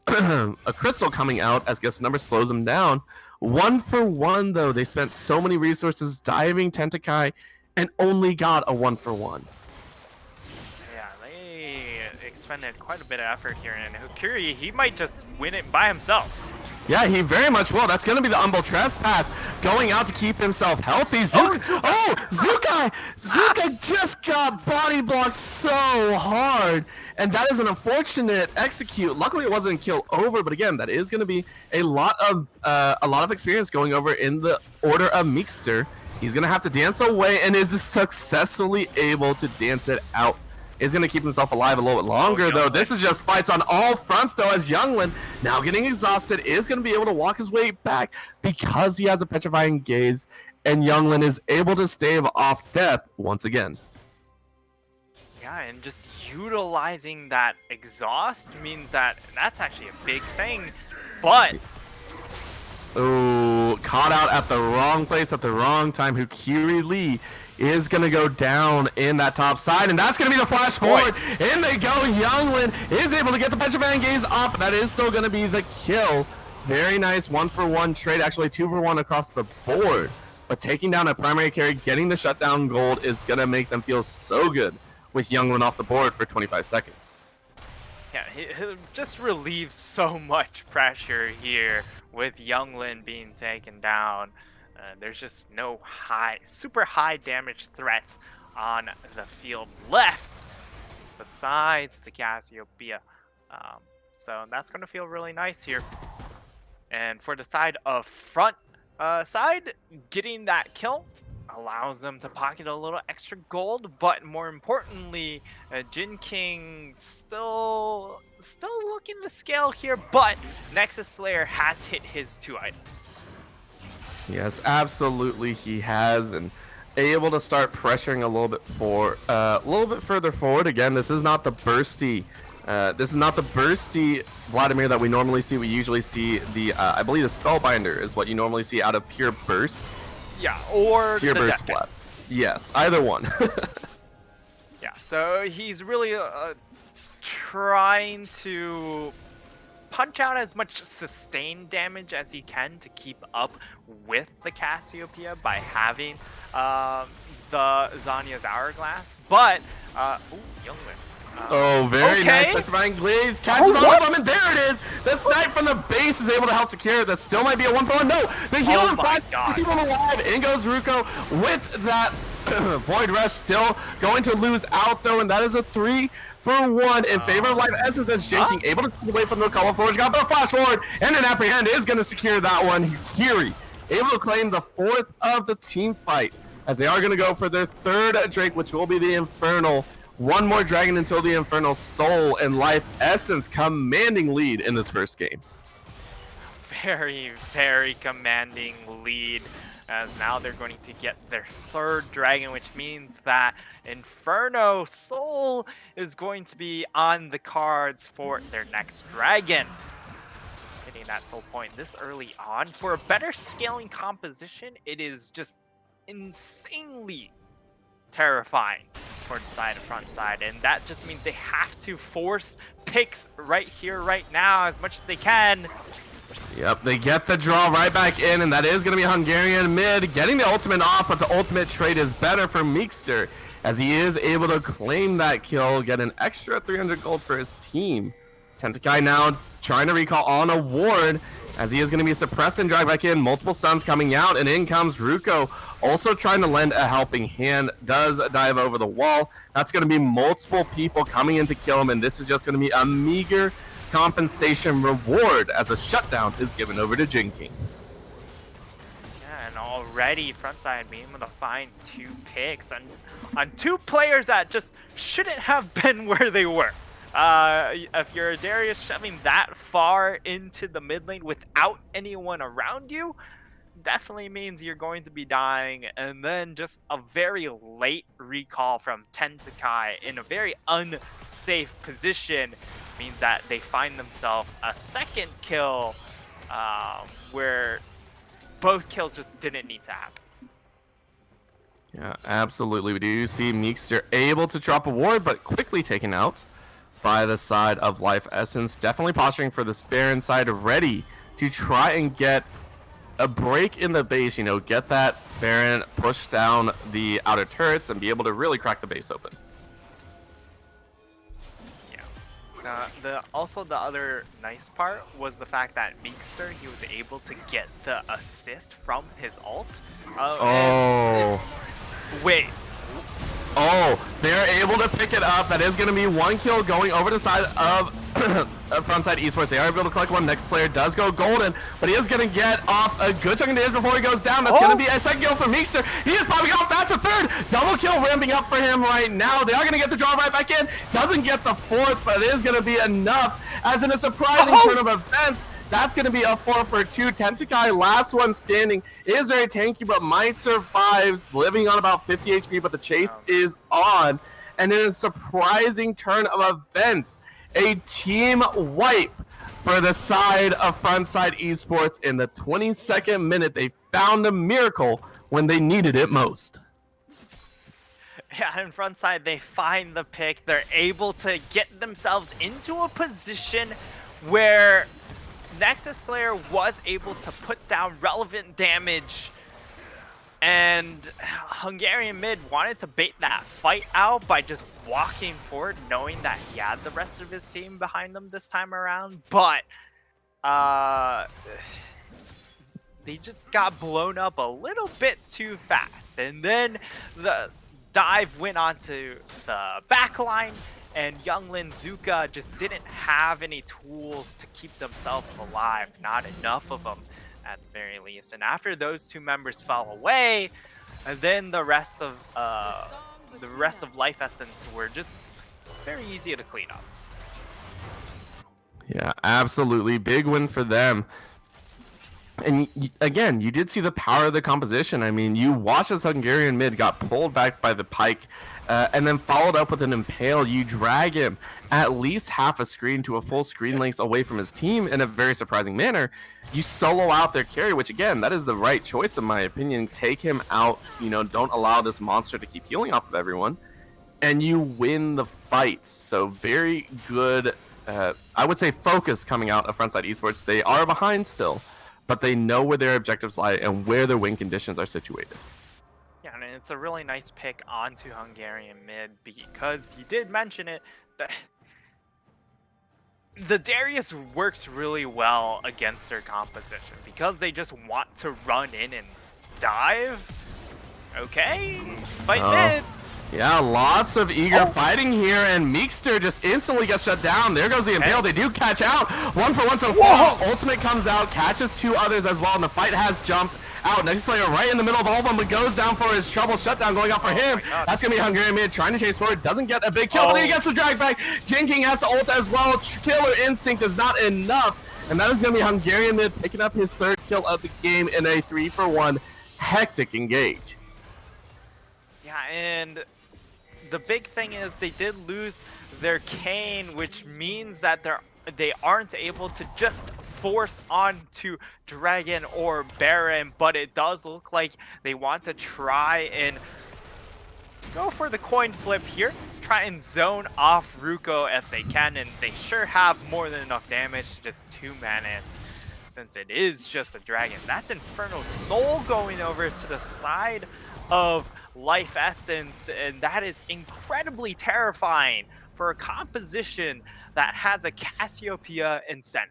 Speaker 2: a crystal coming out as guess number slows them down. 1-for-1, though. They spent so many resources diving Tentakai and only got a 1-for-1.
Speaker 1: Yeah, they expended quite a bit of effort here, and Hukiri, he might just win it by himself.
Speaker 2: Yeah, he very much will. That's going to be the Humble Trespass going out to keep himself healthy. Zukai just got body blocked so hard, and that is an unfortunate execute. Luckily, it wasn't kill over, but again, that is going to be a lot of experience going over in the order of Meekster. He's going to have to dance away, and is successfully able to dance it out. Is going to keep himself alive a little bit longer, though. This is just fights on all fronts, though, as Younglin, now getting exhausted, is going to be able to walk his way back because he has a Petrifying Gaze, and Younglin is able to stave off death once again.
Speaker 1: Yeah, and just utilizing that exhaust means that that's actually a big thing, but...
Speaker 2: Ooh, caught out at the wrong place at the wrong time. Hukiri Lee is going to go down in that top side, and that's going to be the flash forward. In they go. Younglin is able to get the Petrifying Gaze up. That is still going to be the kill. Very nice 1-for-1 trade, actually 2-for-1 across the board. But taking down a primary carry, getting the shutdown gold is going to make them feel so good with Younglin off the board for 25 seconds.
Speaker 1: Yeah, he just relieves so much pressure here with Younglin being taken down. There's just no super high damage threats on the field left besides the Cassiopeia. So that's going to feel really nice here. And for the side of front side, getting that kill allows them to pocket a little extra gold, but more importantly, Jin King still looking to scale here, but Nexus Slayer has hit his 2 items.
Speaker 2: Yes, absolutely he has, and able to start pressuring a little bit further forward. Again, this is not the bursty Vladimir that we normally see. We usually see the I believe the Spellbinder is what you normally see out of pure burst.
Speaker 1: Yeah, or
Speaker 2: pure
Speaker 1: the
Speaker 2: burst Vlad. Yes, either one.
Speaker 1: Yeah, so he's really trying to punch out as much sustained damage as he can to keep up with the Cassiopeia by having the Zanya's Hourglass, but Younglin.
Speaker 2: Very nice Petrifying Glaze catches all of them, and there it is. The snipe from the base is able to help secure it. That still might be a 1-for-1. No, the heal and fight keep him alive. In goes Ruko with that Void Rush, still going to lose out though, and that is a 3-for-1 in favor of Life Essence. That's Jinking able to keep away from the Color Forge. Got the flash forward, and an apprehend is going to secure that one. Hukiri able to claim the 4th of the team fight, as they are going to go for their 3rd Drake, which will be the Infernal. One more Dragon until the Infernal Soul and Life Essence commanding lead in this first game.
Speaker 1: Very, very commanding lead, as now they're going to get their 3rd Dragon, which means that Inferno Soul is going to be on the cards for their next Dragon. Hitting that soul point this early on for a better scaling composition, it is just insanely terrifying for the side of Frontside, and that just means they have to force picks right here, right now, as much as they can.
Speaker 2: Yep, they get the draw right back in, and that is going to be Hungarian mid getting the ultimate off, but the ultimate trade is better for Meekster, as he is able to claim that kill, get an extra 300 gold for his team. Tentakai now trying to recall on a ward, as he is going to be suppressed and dragged back in. Multiple stuns coming out, and in comes Ruko, also trying to lend a helping hand. Does dive over the wall. That's going to be multiple people coming in to kill him, and this is just going to be a meager compensation reward as a shutdown is given over to Jin King.
Speaker 1: Yeah, and already Frontside being able to find 2 picks on 2 players that just shouldn't have been where they were. If you're a Darius shoving that far into the mid lane without anyone around you, definitely means you're going to be dying. And then just a very late recall from Tentakai in a very unsafe position means that they find themselves a 2nd kill, where both kills just didn't need to happen.
Speaker 2: Yeah, absolutely. We do see Meekster able to drop a ward, but quickly taken out by the side of Life Essence. Definitely posturing for this Baron side, ready to try and get a break in the base, you know, get that Baron, push down the outer turrets, and be able to really crack the base open.
Speaker 1: Yeah. Also the other nice part was the fact that Meekster, he was able to get the assist from his ult. Wait.
Speaker 2: Oh, they're able to pick it up. That is going to be 1 kill going over the side of Frontside Esports. They are able to collect one. Next Slayer does go golden, but he is going to get off a good chunk of damage before he goes down. That's going to be a 2nd kill for Meekster. He is popping off. That's a 3rd. Double kill ramping up for him right now. They are going to get the draw right back in. Doesn't get the 4th, but it is going to be enough, as in a surprising turn of events. That's going to be a 4 for 2. Tentakai, last one standing, is very tanky, but might survive, living on about 50 HP, but the chase is on. And in a surprising turn of events, a team wipe for the side of Frontside Esports. In the 22nd minute, they found a miracle when they needed it most.
Speaker 1: Yeah, in Frontside, they find the pick. They're able to get themselves into a position where Nexus Slayer was able to put down relevant damage, and Hungarian mid wanted to bait that fight out by just walking forward, knowing that he had the rest of his team behind them this time around, but they just got blown up a little bit too fast. And then the dive went onto the backline, and Younglin Zuka just didn't have any tools to keep themselves alive. Not enough of them, at the very least. And after those 2 members fell away, then the rest of Life Essence were just very easy to clean up.
Speaker 2: Yeah, absolutely. Big win for them. And again, you did see the power of the composition. I mean, you watched as Hungarian mid got pulled back by the Pike, and then followed up with an Impale. You drag him at least half a screen to a full screen length away from his team in a very surprising manner. You solo out their carry, which again, that is the right choice in my opinion. Take him out, you know, don't allow this monster to keep healing off of everyone, and you win the fight. So very good, I would say, focus coming out of Frontside Esports. They are behind still, but they know where their objectives lie and where their win conditions are situated.
Speaker 1: Yeah, and it's a really nice pick onto Hungarian mid, because you did mention it, that the Darius works really well against their composition, because they just want to run in and dive. Okay, fight mid.
Speaker 2: Yeah, lots of eager fighting here, and Meekster just instantly gets shut down. There goes the Impale. They do catch out. 1-for-1 so far. Ultimate comes out, catches 2 others as well, and the fight has jumped out. Next Slayer right in the middle of all of them, but goes down for his trouble shutdown going out for him. That's going to be Hungarian mid trying to chase forward. Doesn't get a big kill, but then he gets the drag back. Jin King has to ult as well. Killer Instinct is not enough, and that is going to be Hungarian mid picking up his 3rd kill of the game in a 3-for-1 hectic engage.
Speaker 1: Yeah, and the big thing is they did lose their Kane, which means that they aren't able to just force onto Dragon or Baron, but it does look like they want to try and go for the coin flip here. Try and zone off Ruko if they can, and they sure have more than enough damage to just 2-man it, since it is just a Dragon. That's Inferno Soul going over to the side of Life Essence, and that is incredibly terrifying for a composition that has a Cassiopeia and Senna.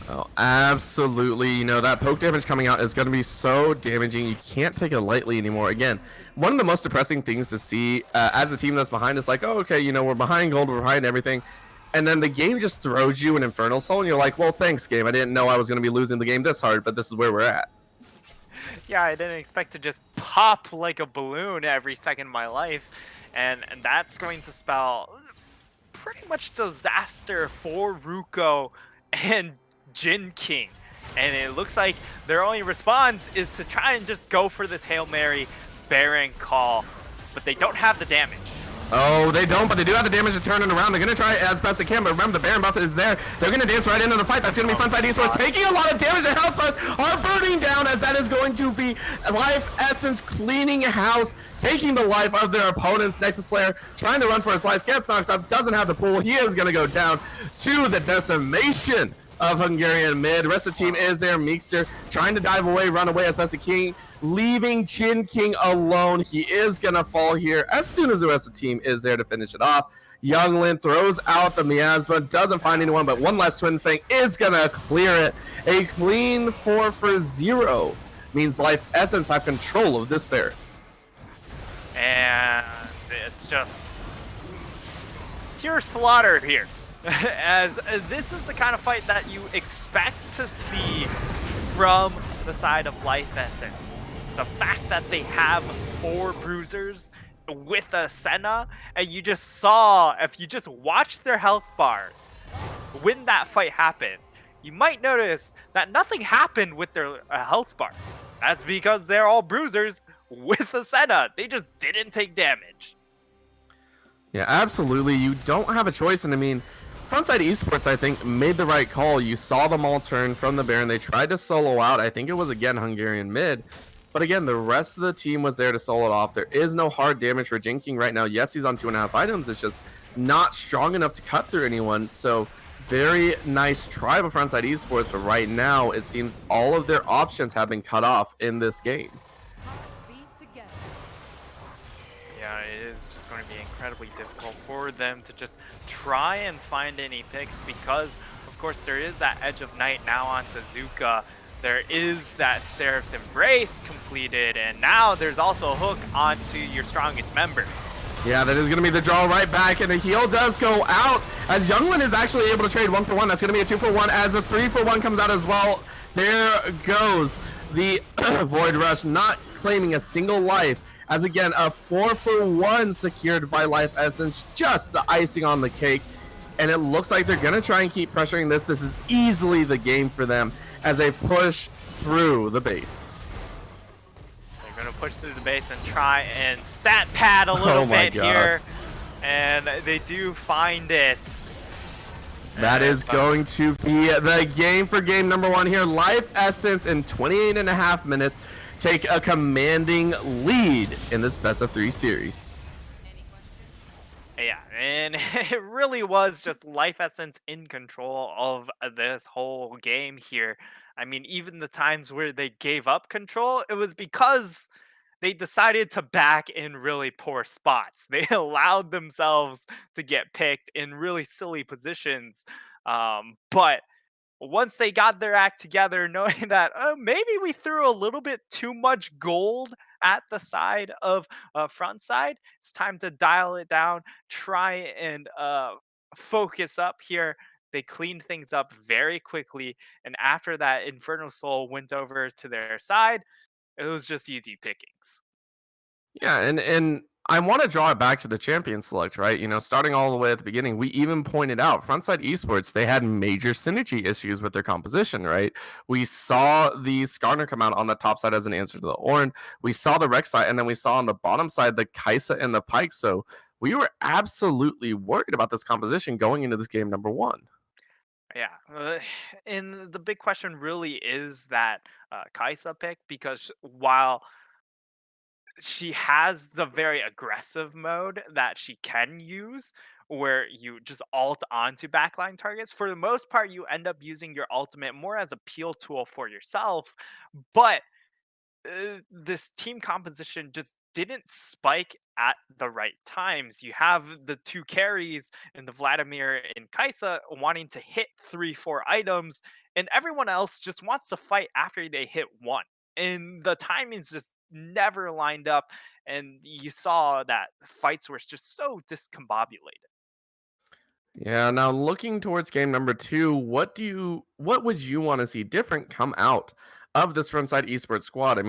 Speaker 2: Oh, absolutely. You know, that poke damage coming out is going to be so damaging. You can't take it lightly anymore. Again, one of the most depressing things to see as a team that's behind is like, oh, okay, you know, we're behind gold, we're behind everything. And then the game just throws you an Infernal Soul, and you're like, well, thanks, game. I didn't know I was going to be losing the game this hard, but this is where we're at.
Speaker 1: Yeah, I didn't expect to just pop like a balloon every second of my life, and that's going to spell pretty much disaster for Ruko and Jin King. And it looks like their only response is to try and just go for this Hail Mary Baron call, but they don't have the damage.
Speaker 2: Oh, they don't, but they do have the damage to turn it around. They're going to try as best they can, but remember, the Baron buff is there. They're going to dance right into the fight. That's going to be Frontside Esports taking a lot of damage. Their health bars are burning down, as that is going to be Life Essence cleaning house, taking the life of their opponents. Nexus Slayer trying to run for his life, gets knocked up, doesn't have the pull. He is going to go down to the decimation of Hungarian mid. The rest of the team is there. Meekster trying to dive away, run away as best he can, leaving Jin King alone. He is going to fall here as soon as the rest of the team is there to finish it off. Younglin throws out the miasma, doesn't find anyone, but one last Twin Fang is going to clear it. A clean 4-for-0 means Life Essence have control of this Baron.
Speaker 1: And it's just pure slaughter here. As this is the kind of fight that you expect to see from the side of Life Essence. The fact that they have 4 bruisers with a Senna, and you just saw, if you just watched their health bars when that fight happened, you might notice that nothing happened with their health bars. That's because they're all bruisers with a Senna. They just didn't take damage.
Speaker 2: Yeah, absolutely. You don't have a choice, and I mean, Frontside Esports, I think, made the right call. You saw them all turn from the Baron. They tried to solo out. I think it was, again, Hungarian mid. But again, the rest of the team was there to solo it off. There is no hard damage for Jin King right now. Yes, he's on 2.5 items. It's just not strong enough to cut through anyone. So very nice try by Frontside Esports. But right now, it seems all of their options have been cut off in this game.
Speaker 1: Yeah, it is just going to be incredibly difficult for them to just try and find any picks because, of course, there is that Edge of Night now onto Zuka. There is that Seraph's Embrace completed, and now there's also a hook onto your strongest member.
Speaker 2: Yeah, that is going to be the draw right back, and the heal does go out as Younglin is actually able to trade 1-for-1. That's going to be a 2-for-1 as a 3-for-1 comes out as well. There goes the Void Rush, not claiming a single life, as again, a 4-for-1 secured by Life Essence, just the icing on the cake. And it looks like they're going to try and keep pressuring this. This is easily the game for them as they push through the base.
Speaker 1: They're going to push through the base and try and stat pad a little bit here. And they do find it.
Speaker 2: That is going to be the game for game number 1 here. Life Essence in 28.5 minutes take a commanding lead in this best of 3 series.
Speaker 1: Yeah, and it really was just Life Essence in control of this whole game here. I mean, even the times where they gave up control, it was because they decided to back in really poor spots. They allowed themselves to get picked in really silly positions. But once they got their act together, knowing that maybe we threw a little bit too much gold at the side of Frontside. It's time to dial it down, try and focus up here. They cleaned things up very quickly, and after that, Infernal Soul went over to their side. It was just easy pickings.
Speaker 2: Yeah, and I want to draw it back to the champion select, right? You know, starting all the way at the beginning, we even pointed out Frontside Esports, they had major synergy issues with their composition, right? We saw the Skarner come out on the top side as an answer to the Ornn. We saw the Rex side, and then we saw on the bottom side the Kaisa and the Pike. So we were absolutely worried about this composition going into this game number one.
Speaker 1: Yeah, and the big question really is that Kaisa pick, because while she has the very aggressive mode that she can use, where you just ult onto backline targets, for the most part you end up using your ultimate more as a peel tool for yourself. But this team composition just didn't spike at the right times. You have the two carries in the Vladimir and Kaisa wanting to hit 3, 4 items, and everyone else just wants to fight after they hit one. And the timings just never lined up, and you saw that fights were just so discombobulated.
Speaker 2: Yeah, now looking towards game number two, what would you want to see different come out of this frontside esports squad? I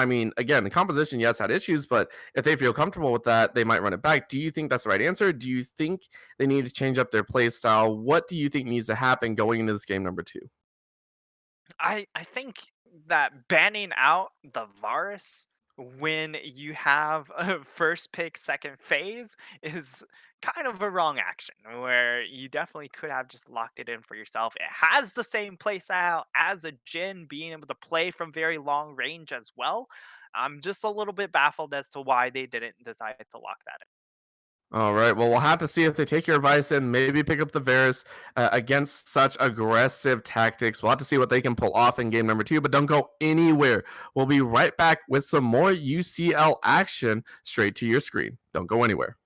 Speaker 2: mean, again, the composition, yes, had issues, but if they feel comfortable with that, they might run it back. Do you think that's the right answer? Do you think they need to change up their play style? What do you think needs to happen going into this game number two?
Speaker 1: I think that banning out the Varus when you have a first pick, second phase is kind of a wrong action, where you definitely could have just locked it in for yourself. It has the same play style as a Jin, being able to play from very long range as well. I'm just a little bit baffled as to why they didn't decide to lock that in.
Speaker 2: All right. Well, we'll have to see if they take your advice and maybe pick up the Varus against such aggressive tactics. We'll have to see what they can pull off in game number two, but don't go anywhere. We'll be right back with some more UCL action straight to your screen. Don't go anywhere.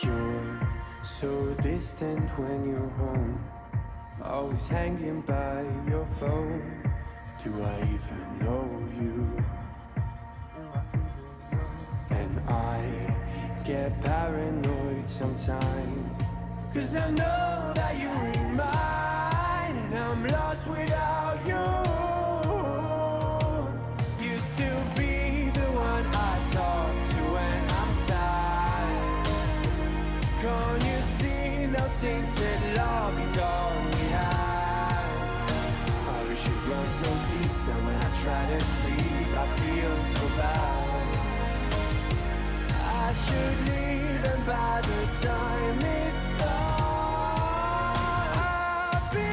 Speaker 6: You're so distant when you're home, always hanging by your phone. Do I even know you? And I get paranoid sometimes, 'cause I know that you ain't mine, and I'm lost without you. Used to be the one I talk to when I'm sad. Can't you see no tainted love is all we have? Our issues run so deep that when I try to sleep I feel so bad. I should leave, and by the time it's done, I'll be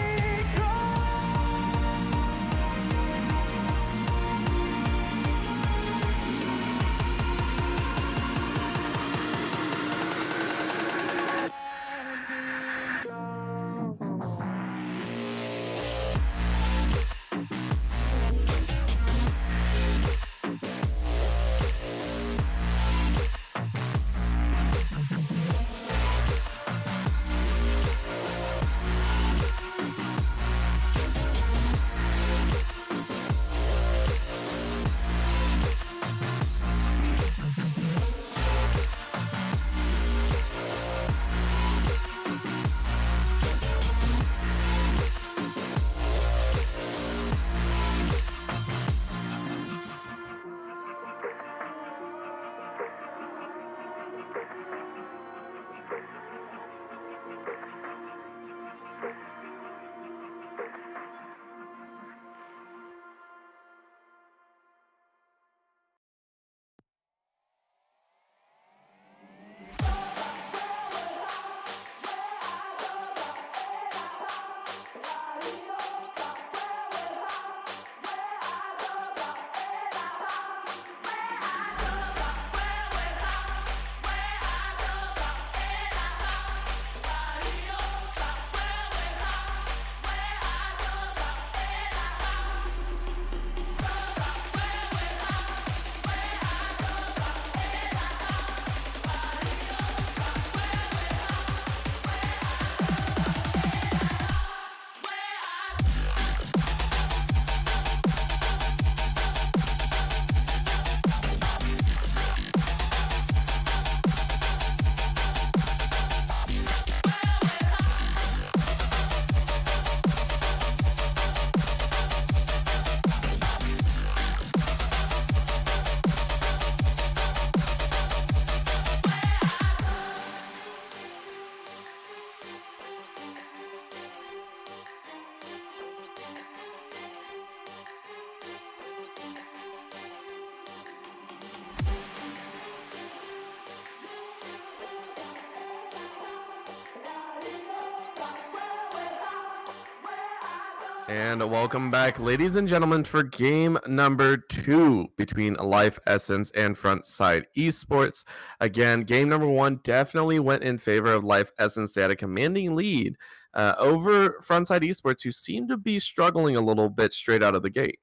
Speaker 2: And welcome back, ladies and gentlemen, for game number 2 between Life Essence and Frontside Esports. Again, game number 1 definitely went in favor of Life Essence. They had a commanding lead over Frontside Esports, who seemed to be struggling a little bit straight out of the gate.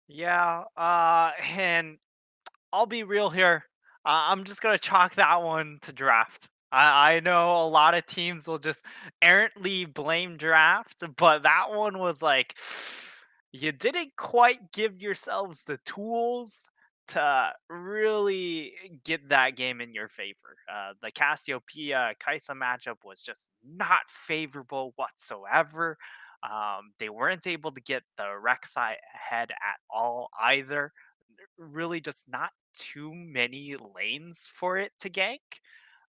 Speaker 1: Yeah, and I'll be real here. I'm just gonna chalk that one to draft. I know a lot of teams will just errantly blame draft, but that one was like you didn't quite give yourselves the tools to really get that game in your favor. The Cassiopeia Kaisa matchup was just not favorable whatsoever. They weren't able to get the Rek'Sai ahead at all either, really just not too many lanes for it to gank.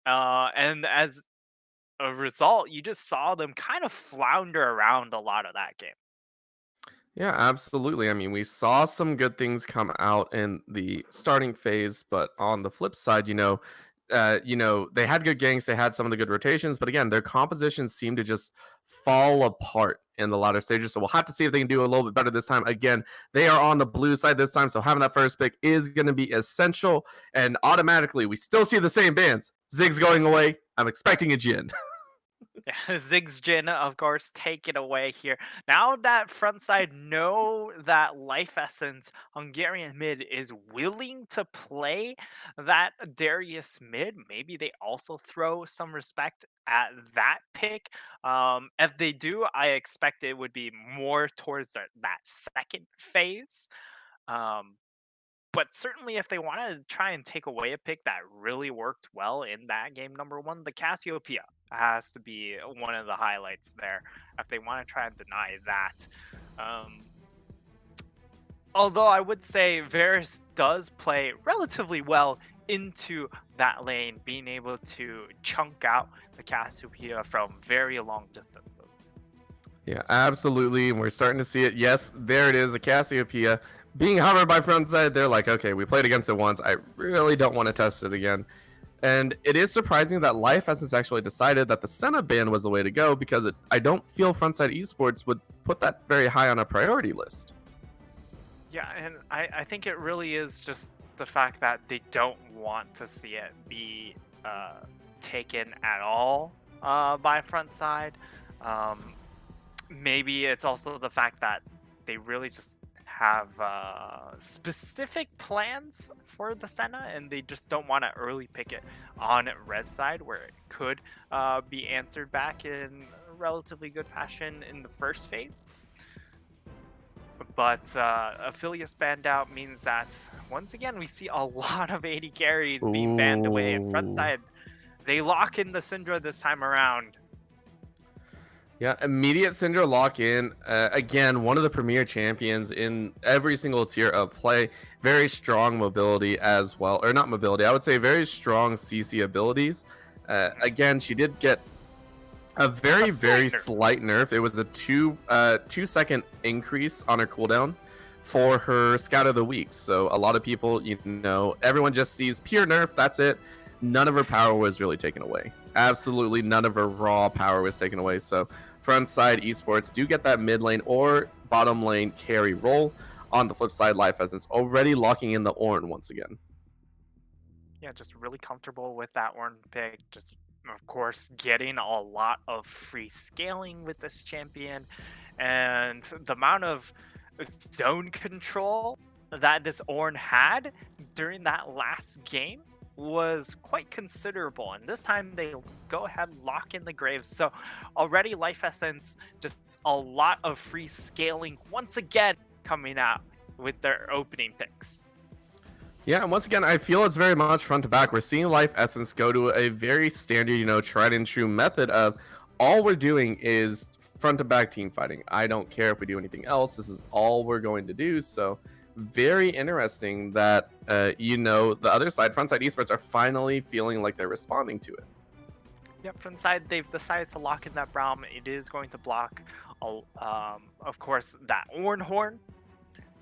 Speaker 1: And as a result, you just saw them kind of flounder around a lot of that game.
Speaker 2: Yeah, absolutely. I mean, we saw some good things come out in the starting phase, but on the flip side, they had good ganks, they had some of the good rotations, but again, their compositions seem to just fall apart in the latter stages. So we'll have to see if they can do a little bit better this time. Again, they are on the blue side this time, so having that first pick is going to be essential. And automatically, we still see the same bans. Ziggs going away. I'm expecting a Jhin.
Speaker 1: Yeah, Ziggs of course, take it away here. Now that Frontside know that Life Essence Hungarian mid is willing to play that Darius mid, maybe they also throw some respect at that pick. If they do, I expect it would be more towards that second phase. Um, but certainly, if they want to try and take away a pick that really worked well in that game number one, the Cassiopeia has to be one of the highlights there. If they want to try and deny that, um, although I would say Varus does play relatively well into that lane, being able to chunk out the Cassiopeia from very long distances.
Speaker 2: Yeah, absolutely. And we're starting to see it. Yes, there it is, the Cassiopeia being hovered by Frontside. They're like, okay, we played against it once. I really don't want to test it again. And it is surprising that Life Essence actually decided that the Senna ban was the way to go, because I don't feel Frontside Esports would put that very high on a priority list.
Speaker 1: Yeah, and I think it really is just the fact that they don't want to see it be taken at all by Frontside. Maybe it's also the fact that they really just have specific plans for the Senna, and they just don't want to early pick it on red side, where it could be answered back in relatively good fashion in the first phase. But Affiliates banned out means that once again we see a lot of AD carries being banned away, and Frontside, they lock in the Syndra this time around.
Speaker 2: Yeah, immediate Syndra lock in. Again, one of the premier champions in every single tier of play. Very strong mobility as well. Or not mobility, I would say very strong CC abilities. Again, she did get a very slight nerf. It was a 2-second increase on her cooldown for her Scout of the Week. So a lot of people, everyone just sees pure nerf, that's it. None of her power was really taken away. Absolutely none of her raw power was taken away. So Frontside Esports do get that mid lane or bottom lane carry role. On the flip side, Life Essence already locking in the Ornn once again.
Speaker 1: Yeah, just really comfortable with that Ornn pick. Just, of course, getting a lot of free scaling with this champion. And the amount of zone control that this Ornn had during that last game was quite considerable, and this time they go ahead and lock in the Graves. So already Life Essence, just a lot of free scaling once again coming out with their opening picks.
Speaker 2: Yeah, and once again, I feel it's very much front to back. We're seeing Life Essence go to a very standard, tried and true method of all we're doing is front to back team fighting. I don't care if we do anything else. This is all we're going to do. So very interesting that the other side, Frontside Esports, are finally feeling like they're responding to it.
Speaker 1: Yep, Frontside, they've decided to lock in that Braum. It is going to block, of course, that Ornn Horn,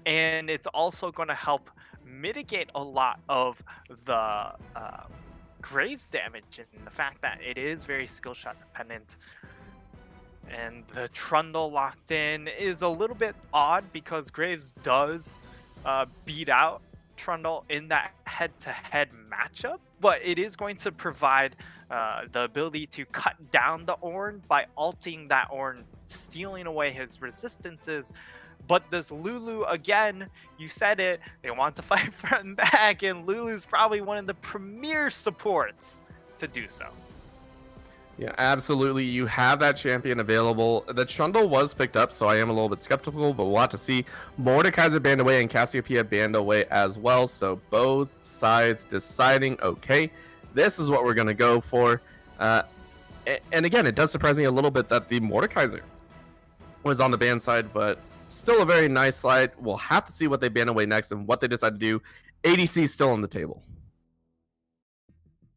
Speaker 1: and it's also going to help mitigate a lot of the Graves damage, and the fact that it is very skill shot dependent. And the Trundle locked in is a little bit odd because Graves does beat out Trundle in that head-to-head matchup, but it is going to provide the ability to cut down the Ornn by ulting that Ornn, stealing away his resistances. But this Lulu, again, you said it, they want to fight front and back, and Lulu's probably one of the premier supports to do so.
Speaker 2: Yeah, absolutely. You have that champion available. The Trundle was picked up, so I am a little bit skeptical, but we'll have to see. Mordekaiser banned away and Cassiopeia banned away as well, so both sides deciding, okay, this is what we're going to go for. And again, it does surprise me a little bit that the Mordekaiser was on the ban side, but still a very nice slide. We'll have to see what they ban away next and what they decide to do. ADC still on the table.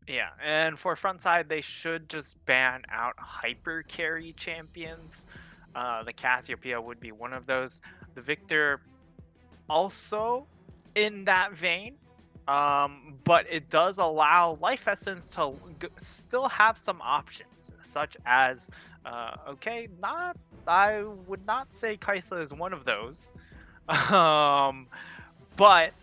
Speaker 1: Yeah, and for Frontside, they should just ban out hyper carry champions. The Cassiopeia would be one of those. The Victor also in that vein, but it does allow Life Essence to still have some options, such as, I would not say Kaisa is one of those, but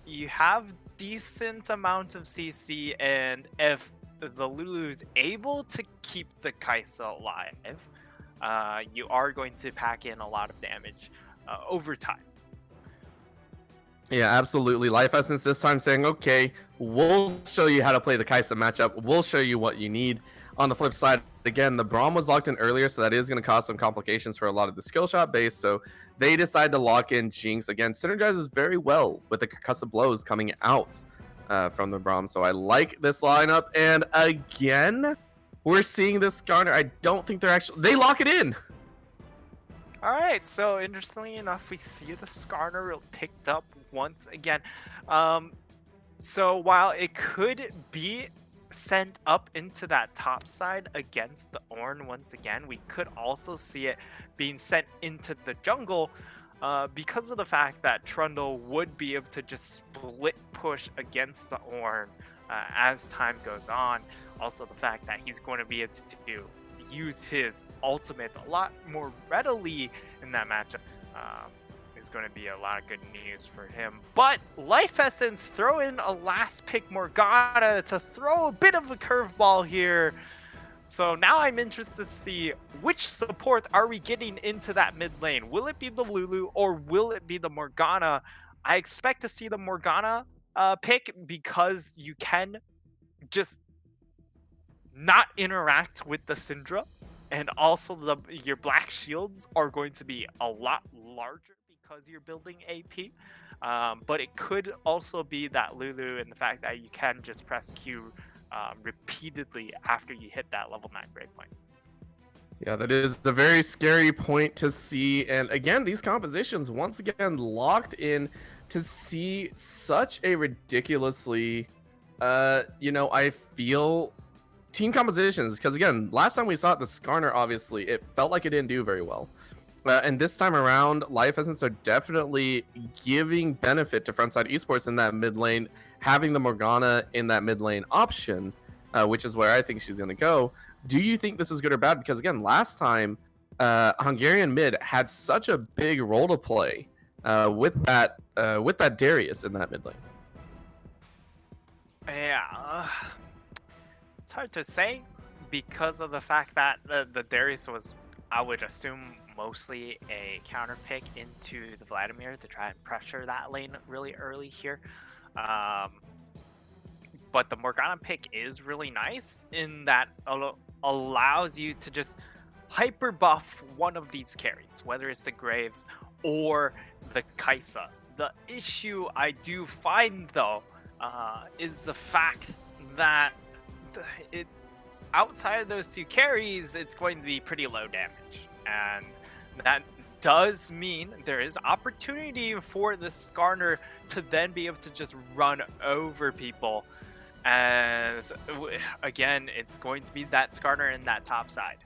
Speaker 1: you have decent amount of CC, and if the Lulu's able to keep the Kaisa alive, you are going to pack in a lot of damage over time.
Speaker 2: Yeah, absolutely. Life Essence this time saying, okay, we'll show you how to play the Kaisa matchup. We'll show you what you need. On the flip side, again, the Braum was locked in earlier, so that is going to cause some complications for a lot of the skill shot base. So they decide to lock in Jinx. Again, synergizes very well with the concussive blows coming out from the Braum. So I like this lineup. And again, we're seeing this Skarner. I don't think they lock it in.
Speaker 1: All right, so interestingly enough, we see the Skarner picked up once again. So while it could be sent up into that top side against the Ornn once again, we could also see it being sent into the jungle because of the fact that Trundle would be able to just split push against the Ornn as time goes on. Also the fact that he's going to be able to use his ultimate a lot more readily in that matchup is going to be a lot of good news for him. But Life Essence throw in a last pick Morgana to throw a bit of a curveball here. So now I'm interested to see which supports are we getting into that mid lane. Will it be the Lulu or will it be the Morgana? I expect to see the Morgana pick because you can just not interact with the Syndra, and also your black shields are going to be a lot larger because you're building AP. But it could also be that Lulu and the fact that you can just press Q repeatedly after you hit that level 9 breakpoint.
Speaker 2: Yeah, that is the very scary point to see. And again, these compositions once again locked in to see such a ridiculously, I feel team compositions. Because again, last time we saw it, the Skarner, obviously, it felt like it didn't do very well. And this time around, Life Essence are definitely giving benefit to Frontside Esports in that mid lane, having the Morgana in that mid lane option, which is where I think she's going to go. Do you think this is good or bad? Because again, last time, Hungarian mid had such a big role to play with that Darius in that mid lane.
Speaker 1: Yeah, it's hard to say because of the fact that the Darius was, I would assume, mostly a counter pick into the Vladimir to try and pressure that lane really early here. But the Morgana pick is really nice in that allows you to just hyper buff one of these carries, whether it's the Graves or the Kaisa. The issue I do find though is the fact that outside of those two carries, it's going to be pretty low damage, and that does mean there is opportunity for the Skarner to then be able to just run over people. As again, it's going to be that Skarner in that top side.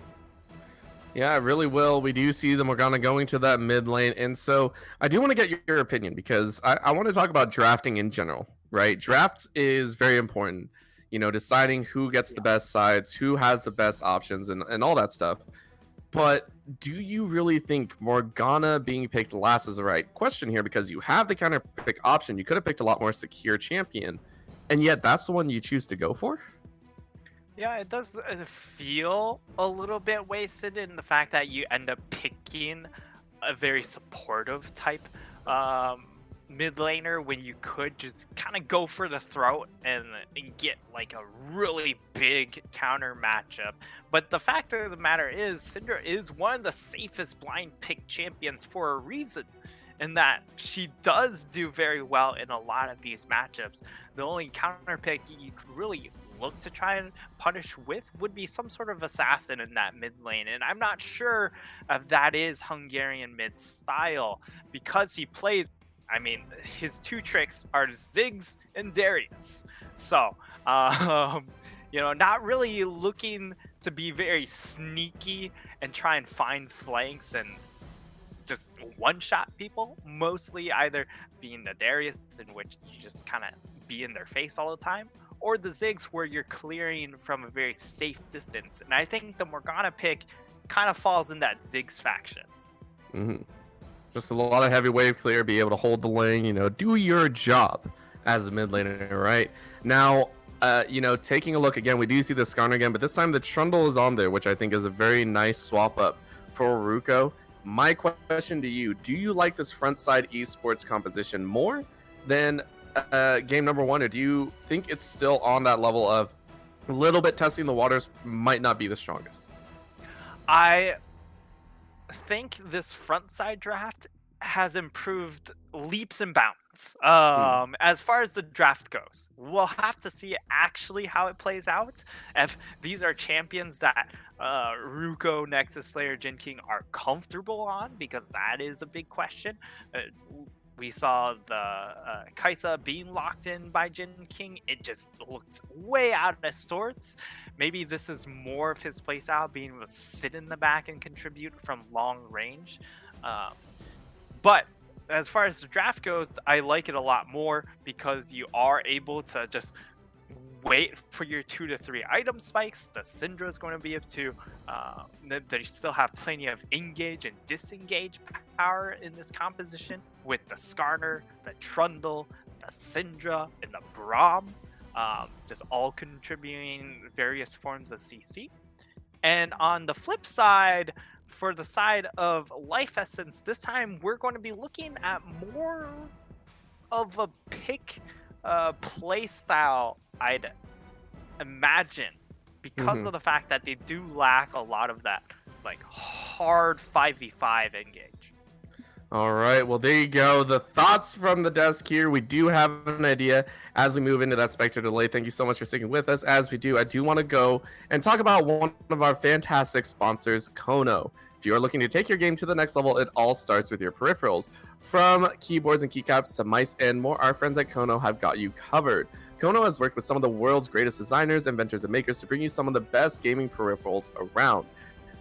Speaker 2: Yeah, it really will. We do see the Morgana going to that mid lane. And so I do want to get your opinion because I want to talk about drafting in general, right? Drafts is very important. Deciding who gets the best sides, who has the best options and all that stuff. But do you really think Morgana being picked last is the right question here? Because you have the counter pick option. You could have picked a lot more secure champion. And yet that's the one you choose to go for?
Speaker 1: Yeah, it does feel a little bit wasted in the fact that you end up picking a very supportive type mid laner when you could just kind of go for the throat and get like a really big counter matchup. But the fact of the matter is, Syndra is one of the safest blind pick champions for a reason, in that she does do very well in a lot of these matchups. The only counter pick you could really look to try and punish with would be some sort of assassin in that mid lane. And I'm not sure if that is Hungarian mid style, because he plays, his two tricks are Ziggs and Darius. So, not really looking to be very sneaky and try and find flanks and just one-shot people, mostly either being the Darius, in which you just kind of be in their face all the time, or the Ziggs where you're clearing from a very safe distance. And I think the Morgana pick kind of falls in that Ziggs faction.
Speaker 2: Mm-hmm. Just a lot of heavy wave clear, be able to hold the lane, do your job as a mid laner, right? Now, taking a look again, we do see the Skarner again, but this time the Trundle is on there, which I think is a very nice swap up for Ruko. My question to you, do you like this Frontside Esports composition more than game number 1, or do you think it's still on that level of a little bit testing the waters, might not be the strongest?
Speaker 1: I think this Frontside draft has improved leaps and bounds. As far as the draft goes, we'll have to see actually how it plays out. If these are champions that Ruko, Nexus Slayer, Jin King are comfortable on, because that is a big question. We saw the Kaisa being locked in by Jin King. It just looked way out of sorts. Maybe this is more of his place out, being able to sit in the back and contribute from long range. But as far as the draft goes, I like it a lot more because you are able to just wait for your 2 to 3 item spikes. The Syndra is going to be up to, they still have plenty of engage and disengage power in this composition with the Skarner, the Trundle, the Syndra, and the Braum, just all contributing various forms of CC. And on the flip side, for the side of Life Essence, this time we're going to be looking at more of a pick play style, I'd imagine, because of the fact that they do lack a lot of that like hard 5v5 engage.
Speaker 2: All right, well, there you go. The thoughts from the desk here. We do have an idea as we move into that Spectre delay. Thank you so much for sticking with us. As we do, I do want to go and talk about one of our fantastic sponsors, Kono. If you are looking to take your game to the next level, it all starts with your peripherals. From keyboards and keycaps to mice and more, our friends at Kono have got you covered. Kono has worked with some of the world's greatest designers, inventors, and makers to bring you some of the best gaming peripherals around.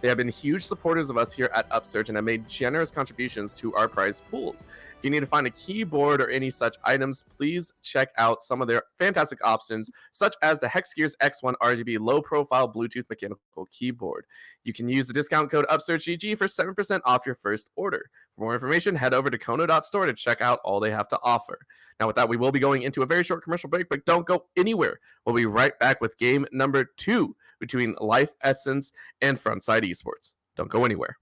Speaker 2: They have been huge supporters of us here at Upsurge and have made generous contributions to our prize pools. If you need to find a keyboard or any such items, please check out some of their fantastic options, such as the HexGears X1 RGB low-profile Bluetooth mechanical keyboard. You can use the discount code UpsurgeGG for 7% off your first order. For more information, head over to kono.store to check out all they have to offer. Now, with that, we will be going into a very short commercial break, but don't go anywhere. We'll be right back with game number 2 between Life Essence and Frontside Esports. Don't go anywhere.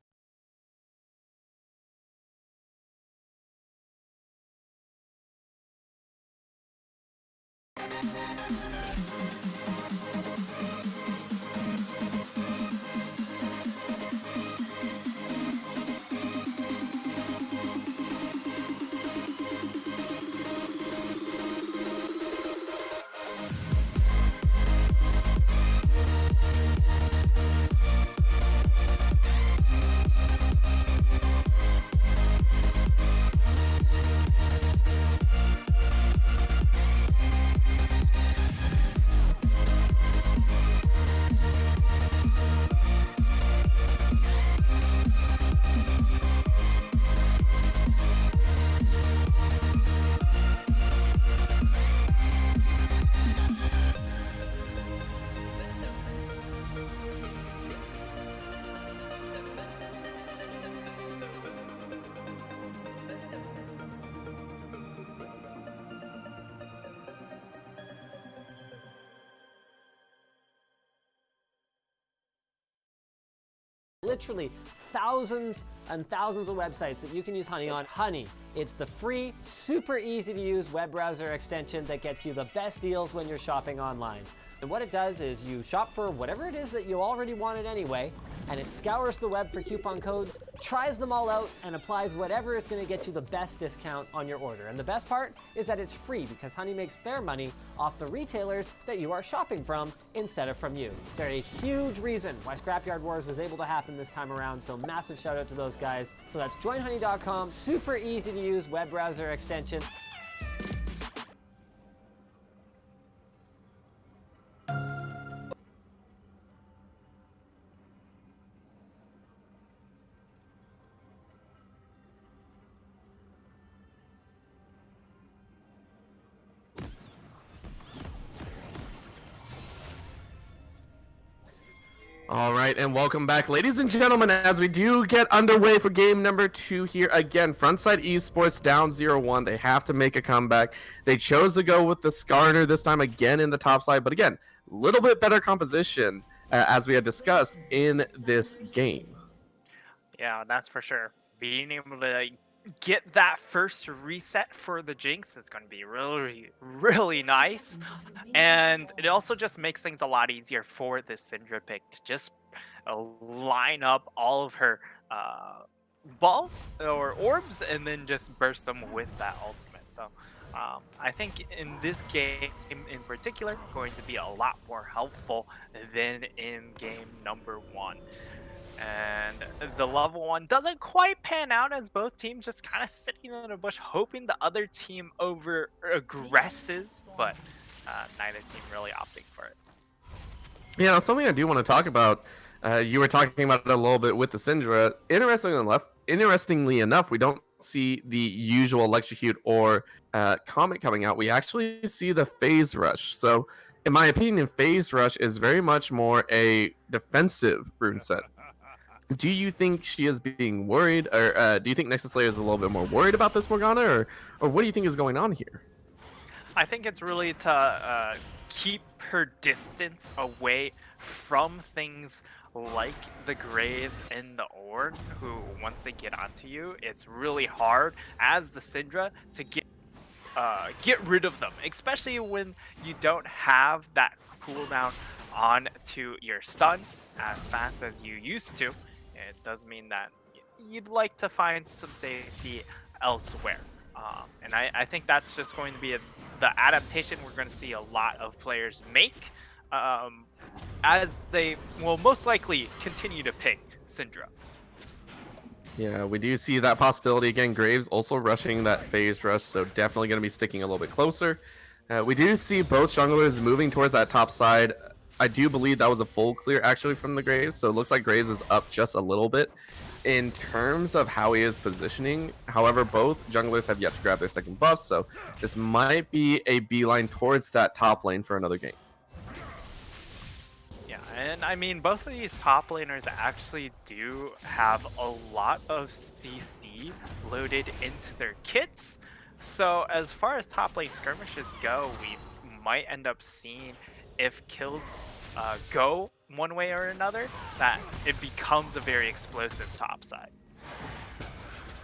Speaker 7: Literally thousands and thousands of websites that you can use Honey on. Honey, it's the free, super easy to use web browser extension that gets you the best deals when you're shopping online. And what it does is you shop for whatever it is that you already wanted anyway, and it scours the web for coupon codes, tries them all out, and applies whatever is going to get you the best discount on your order. And the best part is that it's free because Honey makes their money off the retailers that you are shopping from instead of from you. They're a huge reason why Scrapyard Wars was able to happen this time around, so massive shout out to those guys. So that's joinhoney.com, super easy to use web browser extension.
Speaker 2: All right, and welcome back, ladies and gentlemen, as we do get underway for game number 2 here. Again, Frontside Esports down 0-1. They have to make a comeback. They chose to go with the Skarner this time again in the top side, but again, a little bit better composition as we had discussed in this game.
Speaker 1: Yeah, that's for sure. Being able to get that first reset for the Jinx is going to be really, really nice. And it also just makes things a lot easier for this Syndra pick to just line up all of her balls or orbs and then just burst them with that ultimate. So I think in this game in particular, going to be a lot more helpful than in game number 1. And the level 1 doesn't quite pan out as both teams just kind of sitting in a bush hoping the other team over aggresses, but neither team really opting for it.
Speaker 2: Yeah, something I do want to talk about. You were talking about it a little bit with the Syndra. Interestingly enough, we don't see the usual Electrocute or Comet coming out. We actually see the Phase Rush. So, in my opinion, Phase Rush is very much more a defensive rune set. Do you think she is being worried, or do you think Nexus Slayer is a little bit more worried about this Morgana, or what do you think is going on here?
Speaker 1: I think it's really to keep her distance away from things like the Graves and the Ornn, who once they get onto you, it's really hard as the Syndra to get rid of them, especially when you don't have that cooldown on to your stun as fast as you used to. It does mean that you'd like to find some safety elsewhere. And I think that's just going to be the adaptation we're going to see a lot of players make as they will most likely continue to pick Syndra.
Speaker 2: Yeah, we do see that possibility again. Graves also rushing that Phase Rush, so definitely going to be sticking a little bit closer. We do see both junglers moving towards that top side. I do believe that was a full clear actually from the Graves, so it looks like Graves is up just a little bit in terms of how he is positioning. However, both junglers have yet to grab their second buff, so this might be a beeline towards that top lane for another game.
Speaker 1: Yeah, and I mean, both of these top laners actually do have a lot of CC loaded into their kits. So as far as top lane skirmishes go, we might end up seeing if kills go one way or another, that it becomes a very explosive top side.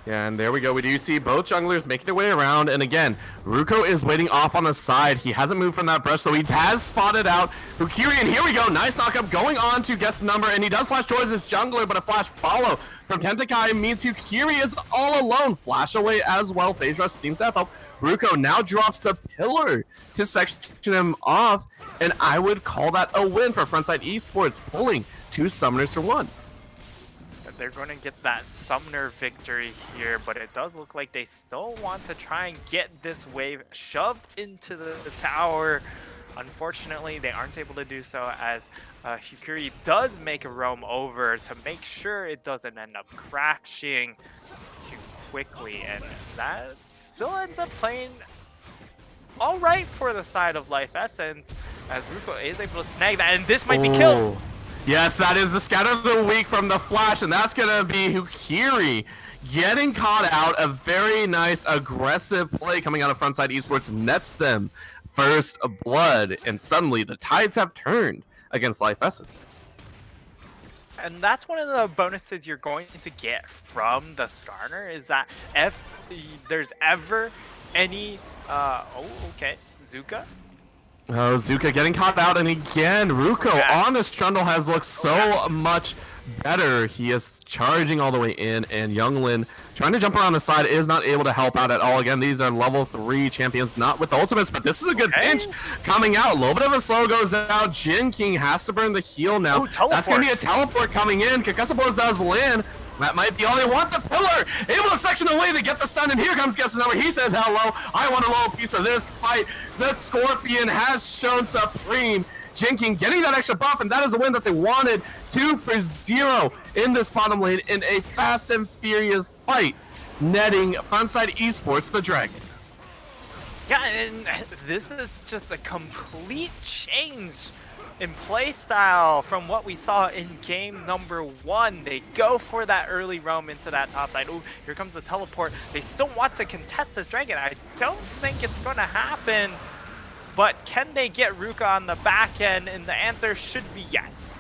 Speaker 2: Yeah, and there we go. We do see both junglers making their way around. And again, Ruko is waiting off on the side. He hasn't moved from that brush, so he has spotted out Hukiri. And here we go. Nice knockup going on to guess the number. And he does flash towards his jungler, but a flash follow from Tentakai means Hukiri is all alone. Flash away as well. Phase Rush seems to have helped. Ruko now drops the pillar to section him off. And I would call that a win for Frontside Esports, pulling 2 summoners for 1.
Speaker 1: They're going to get that summoner victory here, but it does look like they still want to try and get this wave shoved into the tower. Unfortunately, they aren't able to do so as Hukiri does make a roam over to make sure it doesn't end up crashing too quickly, and that still ends up playing all right for the side of Life Essence as Ruko is able to snag that, and this might be kills.
Speaker 2: Yes, that is the scatter of the week from the Flash, and that's going to be Hukiri getting caught out. A very nice, aggressive play coming out of Frontside Esports nets them first blood, and suddenly the tides have turned against Life Essence.
Speaker 1: And that's one of the bonuses you're going to get from the Skarner, is that if there's ever any... Zuka?
Speaker 2: Oh, Zuka getting caught out, and again, Ruko on this trundle has looked so much better. He is charging all the way in, and Younglin trying to jump around the side is not able to help out at all. Again, these are level 3 champions, not with the ultimates, but this is a good pinch coming out. A little bit of a slow goes out. Jin King has to burn the heal now. That's going to be a teleport coming in. Kakasabos does land. That might be all they want. The pillar able to section away to get the stun, and here comes Guess the Number. He says, hello, I want a little piece of this fight. The Scorpion has shown supreme. Jin King getting that extra buff, and that is the win that they wanted. 2-0 in this bottom lane in a fast and furious fight, netting Frontside Esports the Dragon.
Speaker 1: Yeah, and this is just a complete change in play style from what we saw in game number 1. They go for that early roam into that top side. Ooh, here comes the teleport. They still want to contest this dragon. I don't think it's going to happen, but can they get Ruka on the back end? And the answer should be yes.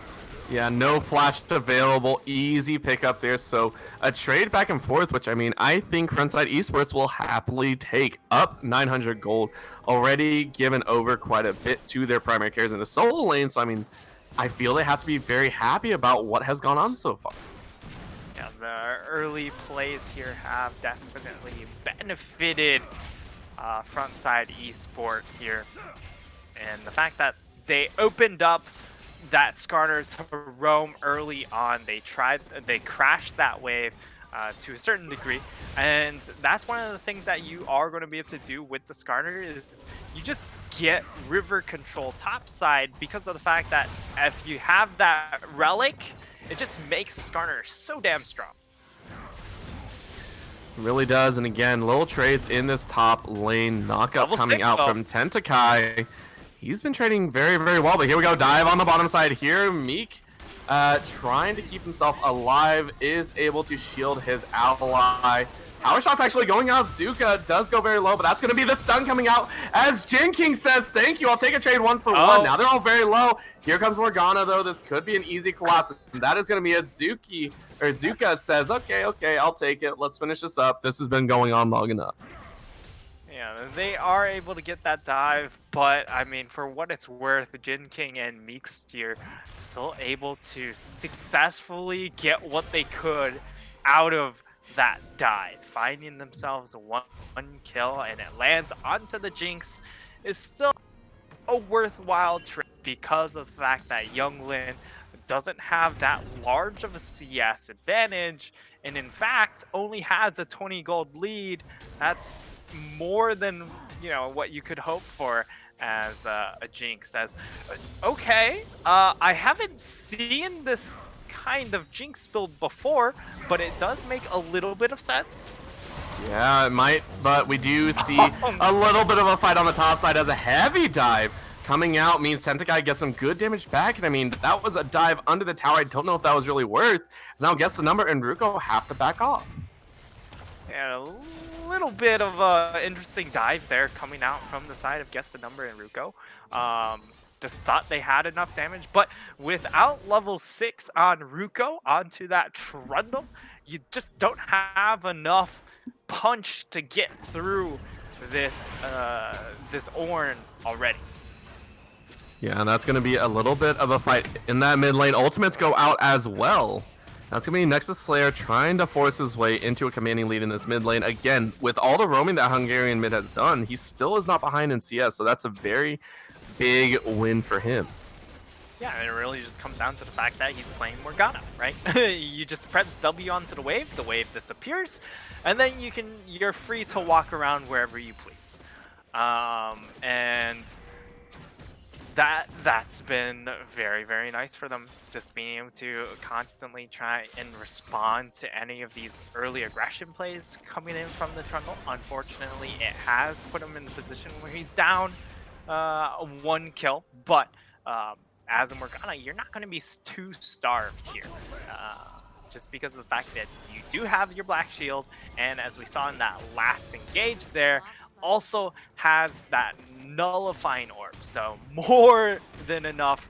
Speaker 2: Yeah, no flash available. Easy pickup there. So a trade back and forth, which I mean, I think Frontside Esports will happily take up 900 gold. Already given over quite a bit to their primary carries in the solo lane. So I mean, I feel they have to be very happy about what has gone on so far.
Speaker 1: Yeah, the early plays here have definitely benefited Frontside Esport here. And the fact that they opened up that Skarner to roam early on. They crashed that wave to a certain degree, and that's one of the things that you are going to be able to do with the Skarner is you just get river control topside because of the fact that if you have that relic, it just makes Skarner so damn strong.
Speaker 2: Really does, and again, little trades in this top lane. Knockup
Speaker 1: Level
Speaker 2: coming
Speaker 1: 6,
Speaker 2: out
Speaker 1: though.
Speaker 2: from Tentakai. He's been trading very, very well, but here we go. Dive on the bottom side here. Meek, trying to keep himself alive, is able to shield his ally. Power shot's actually going out. Zuka does go very low, but that's going to be the stun coming out as Jin King says, thank you, I'll take a trade 1-for-1. Now they're all very low. Here comes Morgana, though. This could be an easy collapse. And that is going to be it. Zuka says, okay, I'll take it. Let's finish this up. This has been going on long enough.
Speaker 1: Yeah, they are able to get that dive, but I mean, for what it's worth, Jin King and Meeksteer still able to successfully get what they could out of that dive, finding themselves one kill, and it lands onto the Jinx is still a worthwhile trip because of the fact that Young Lin doesn't have that large of a CS advantage, and in fact only has a 20 gold lead. That's more than what you could hope for as a Jinx. As okay, I haven't seen this kind of Jinx build before, but it does make a little bit of sense.
Speaker 2: Yeah, it might, but we do see a little bit of a fight on the top side as a heavy dive coming out means Tentakai gets some good damage back, and I mean, that was a dive under the tower. I don't know if that was really worth. So now guess the number, and Ruko have to back off.
Speaker 1: Yeah, a little bit of a interesting dive there coming out from the side of Guess the Number and Ruko. Just thought they had enough damage, but without level 6 on Ruko onto that Trundle, you just don't have enough punch to get through this this Ornn already.
Speaker 2: Yeah, and that's going to be a little bit of a fight in that mid lane. Ultimates go out as well. That's going to be Nexus Slayer trying to force his way into a commanding lead in this mid lane. Again, with all the roaming that Hungarian mid has done, he still is not behind in CS, so that's a very big win for him.
Speaker 1: Yeah, and it really just comes down to the fact that he's playing Morgana, right? You just press W onto the wave disappears, and then you're free to walk around wherever you please. And that's been very, very nice for them, just being able to constantly try and respond to any of these early aggression plays coming in from the Trundle. Unfortunately, it has put him in the position where he's down 1 kill, but as a Morgana, you're not going to be too starved here, just because of the fact that you do have your Black Shield, and as we saw in that last engage there, also has that nullifying orb, so more than enough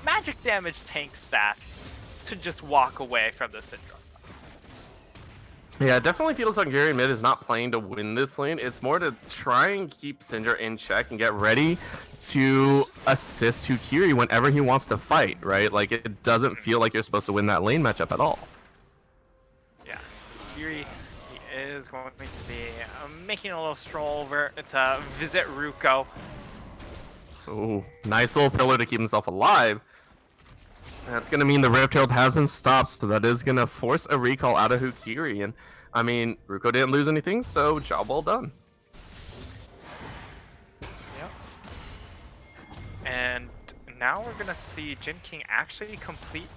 Speaker 1: magic damage tank stats to just walk away from the Syndrome.
Speaker 2: Yeah, it definitely feels like Hungarian mid is not playing to win this lane. It's more to try and keep Syndra in check and get ready to assist Hukiri whenever he wants to fight, right? Like, it doesn't feel like you're supposed to win that lane matchup at all.
Speaker 1: Yeah, Hukiri is going to be making a little stroll over to visit Ruko.
Speaker 2: Ooh, nice little pillar to keep himself alive. That's going to mean the Rift Herald has been stopped, so that is going to force a recall out of Hukiri. And, I mean, Ruko didn't lose anything, so job well done.
Speaker 1: Yep. And now we're going to see Jin King actually complete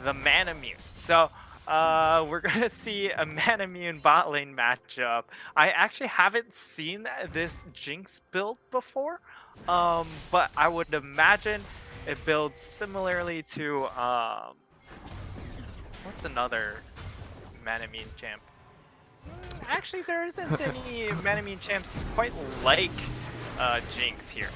Speaker 1: the Manamune. So, we're going to see a Manamune bot lane matchup. I actually haven't seen this Jinx build before, but I would imagine It builds similarly to what's another Manamine champ? Actually, there isn't any Manamine champs quite like Jinx here.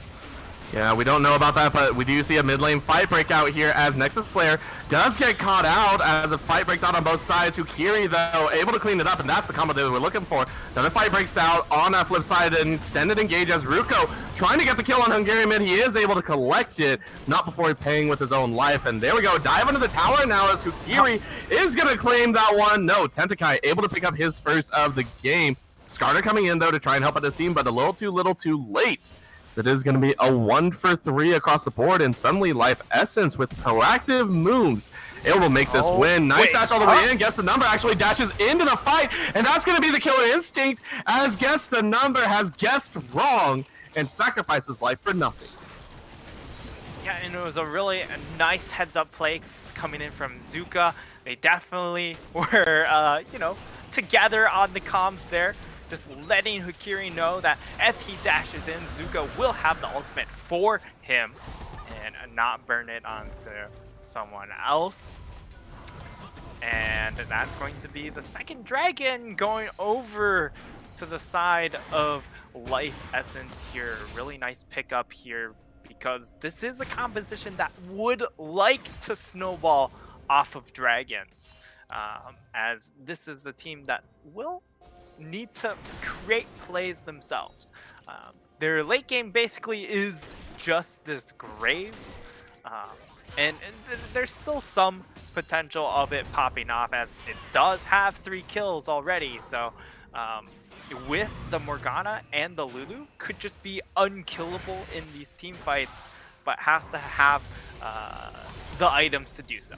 Speaker 2: Yeah, we don't know about that, but we do see a mid lane fight break out here as Nexus Slayer does get caught out as a fight breaks out on both sides. Hukiri, though, able to clean it up, and that's the combo that we're looking for. Another fight breaks out on that flip side, an extended engage as Ruko trying to get the kill on Hungarian mid. He is able to collect it, not before paying with his own life. And there we go, dive into the tower now as Hukiri is going to claim that one. No, Tentakai able to pick up his first of the game. Skarner coming in, though, to try and help out the team, but a little too late. It is going to be a 1 for 3 across the board, and suddenly Life Essence with proactive moves able to make this win. Nice dash all the way in. Guess the Number actually dashes into the fight, and that's going to be the killer instinct as Guess the Number has guessed wrong and sacrifices life for nothing.
Speaker 1: Yeah, and it was a really nice heads-up play coming in from Zuka. They definitely were, you know, together on the comms there. Just letting Hukiri know that if he dashes in, Zuka will have the ultimate for him and not burn it onto someone else. And that's going to be the second dragon going over to the side of Life Essence here. Really nice pickup here because this is a composition that would like to snowball off of dragons, as this is a team that will need to create plays themselves. Their late game basically is just this Graves, and there's still some potential of it popping off as it does have 3 kills already. So with the Morgana and the Lulu could just be unkillable in these team fights, but has to have the items to do so.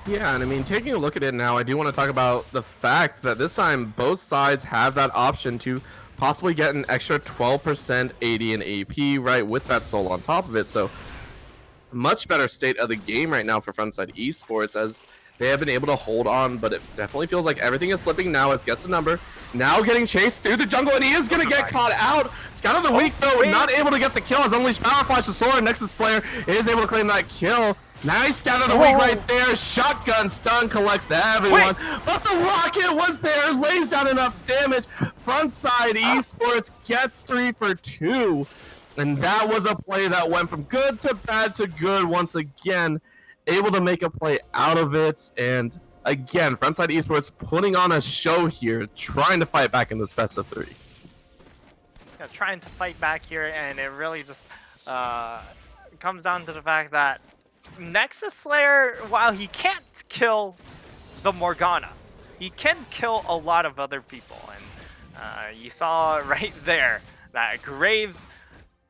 Speaker 2: Yeah, and I mean, taking a look at it now, I do want to talk about the fact that this time both sides have that option to possibly get an extra 12% AD and AP, right, with that soul on top of it. So much better state of the game right now for Frontside Esports as they have been able to hold on, but it definitely feels like everything is slipping now as Guess the Number now getting chased through the jungle, and he is going to get caught out. Scout of the Week, though, not able to get the kill as Unleashed Power Flash the sword. Nexus Slayer is able to claim that kill. Nice Scout of the Week right there. Shotgun stun collects everyone. But the rocket was there, lays down enough damage. Frontside Esports gets 3 for 2. And that was a play that went from good to bad to good once again. Able to make a play out of it. And again, Frontside Esports putting on a show here, trying to fight back in this best of 3.
Speaker 1: Yeah, trying to fight back here, and it really just comes down to the fact that Nexus Slayer, while he can't kill the Morgana, he can kill a lot of other people. And you saw right there that Graves,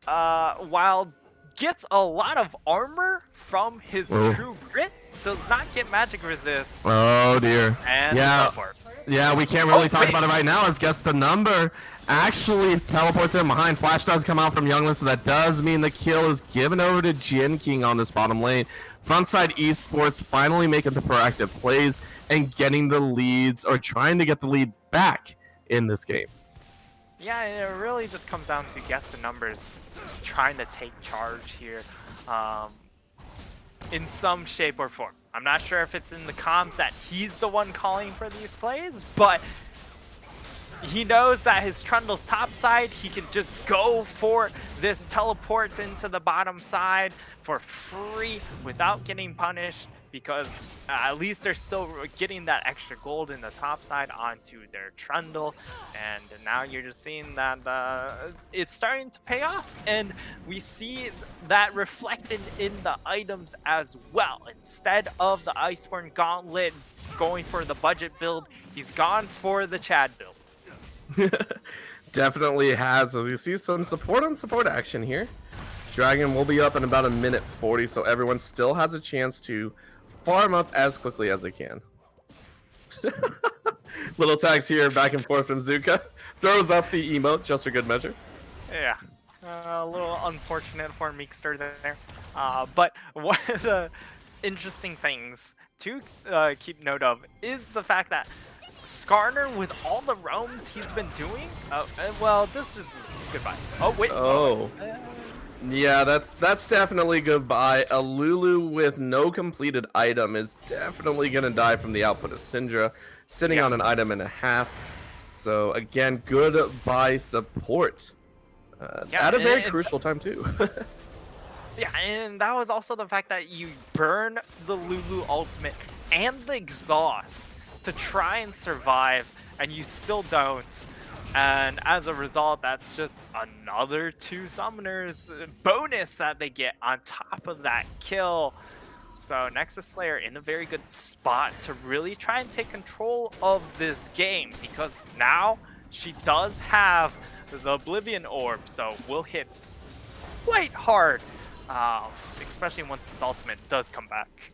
Speaker 1: while gets a lot of armor from his true grit, does not get magic resist.
Speaker 2: Oh dear.
Speaker 1: And
Speaker 2: yeah. Yeah, we can't really talk about it right now as Guess the Number actually teleports him behind. Flash does come out from Youngland, so that does mean the kill is given over to Jin King on this bottom lane. Frontside Esports finally making the proactive plays and getting the leads, or trying to get the lead back in this game.
Speaker 1: Yeah, it really just comes down to Guess the Numbers just trying to take charge here in some shape or form. I'm not sure if it's in the comms that he's the one calling for these plays, but he knows that his Trundle's top side, he can just go for this teleport into the bottom side for free without getting punished, because at least they're still getting that extra gold in the top side onto their Trundle. And now you're just seeing that it's starting to pay off, and we see that reflected in the items as well. Instead of the Iceborne Gauntlet going for the budget build, he's gone for the Chad build.
Speaker 2: Definitely has. So you see some support on support action here. Dragon will be up in about 1:40, so everyone still has a chance to farm up as quickly as they can. Little tags here back and forth from Zuka. Throws up the emote just for good measure.
Speaker 1: Yeah, a little unfortunate for Meekster there. But one of the interesting things to keep note of is the fact that Skarner, with all the roams he's been doing, well, this is goodbye. Oh, wait.
Speaker 2: Oh. Yeah, that's definitely goodbye. A Lulu with no completed item is definitely gonna die from the output of Syndra, sitting on an item and a half. So again, goodbye support. At a very crucial time too.
Speaker 1: Yeah, and that was also the fact that you burn the Lulu ultimate and the exhaust to try and survive, and you still don't. And as a result, that's just another 2 summoners bonus that they get on top of that kill. So Nexus Slayer in a very good spot to really try and take control of this game, because now she does have the Oblivion Orb, so will hit quite hard, especially once this ultimate does come back.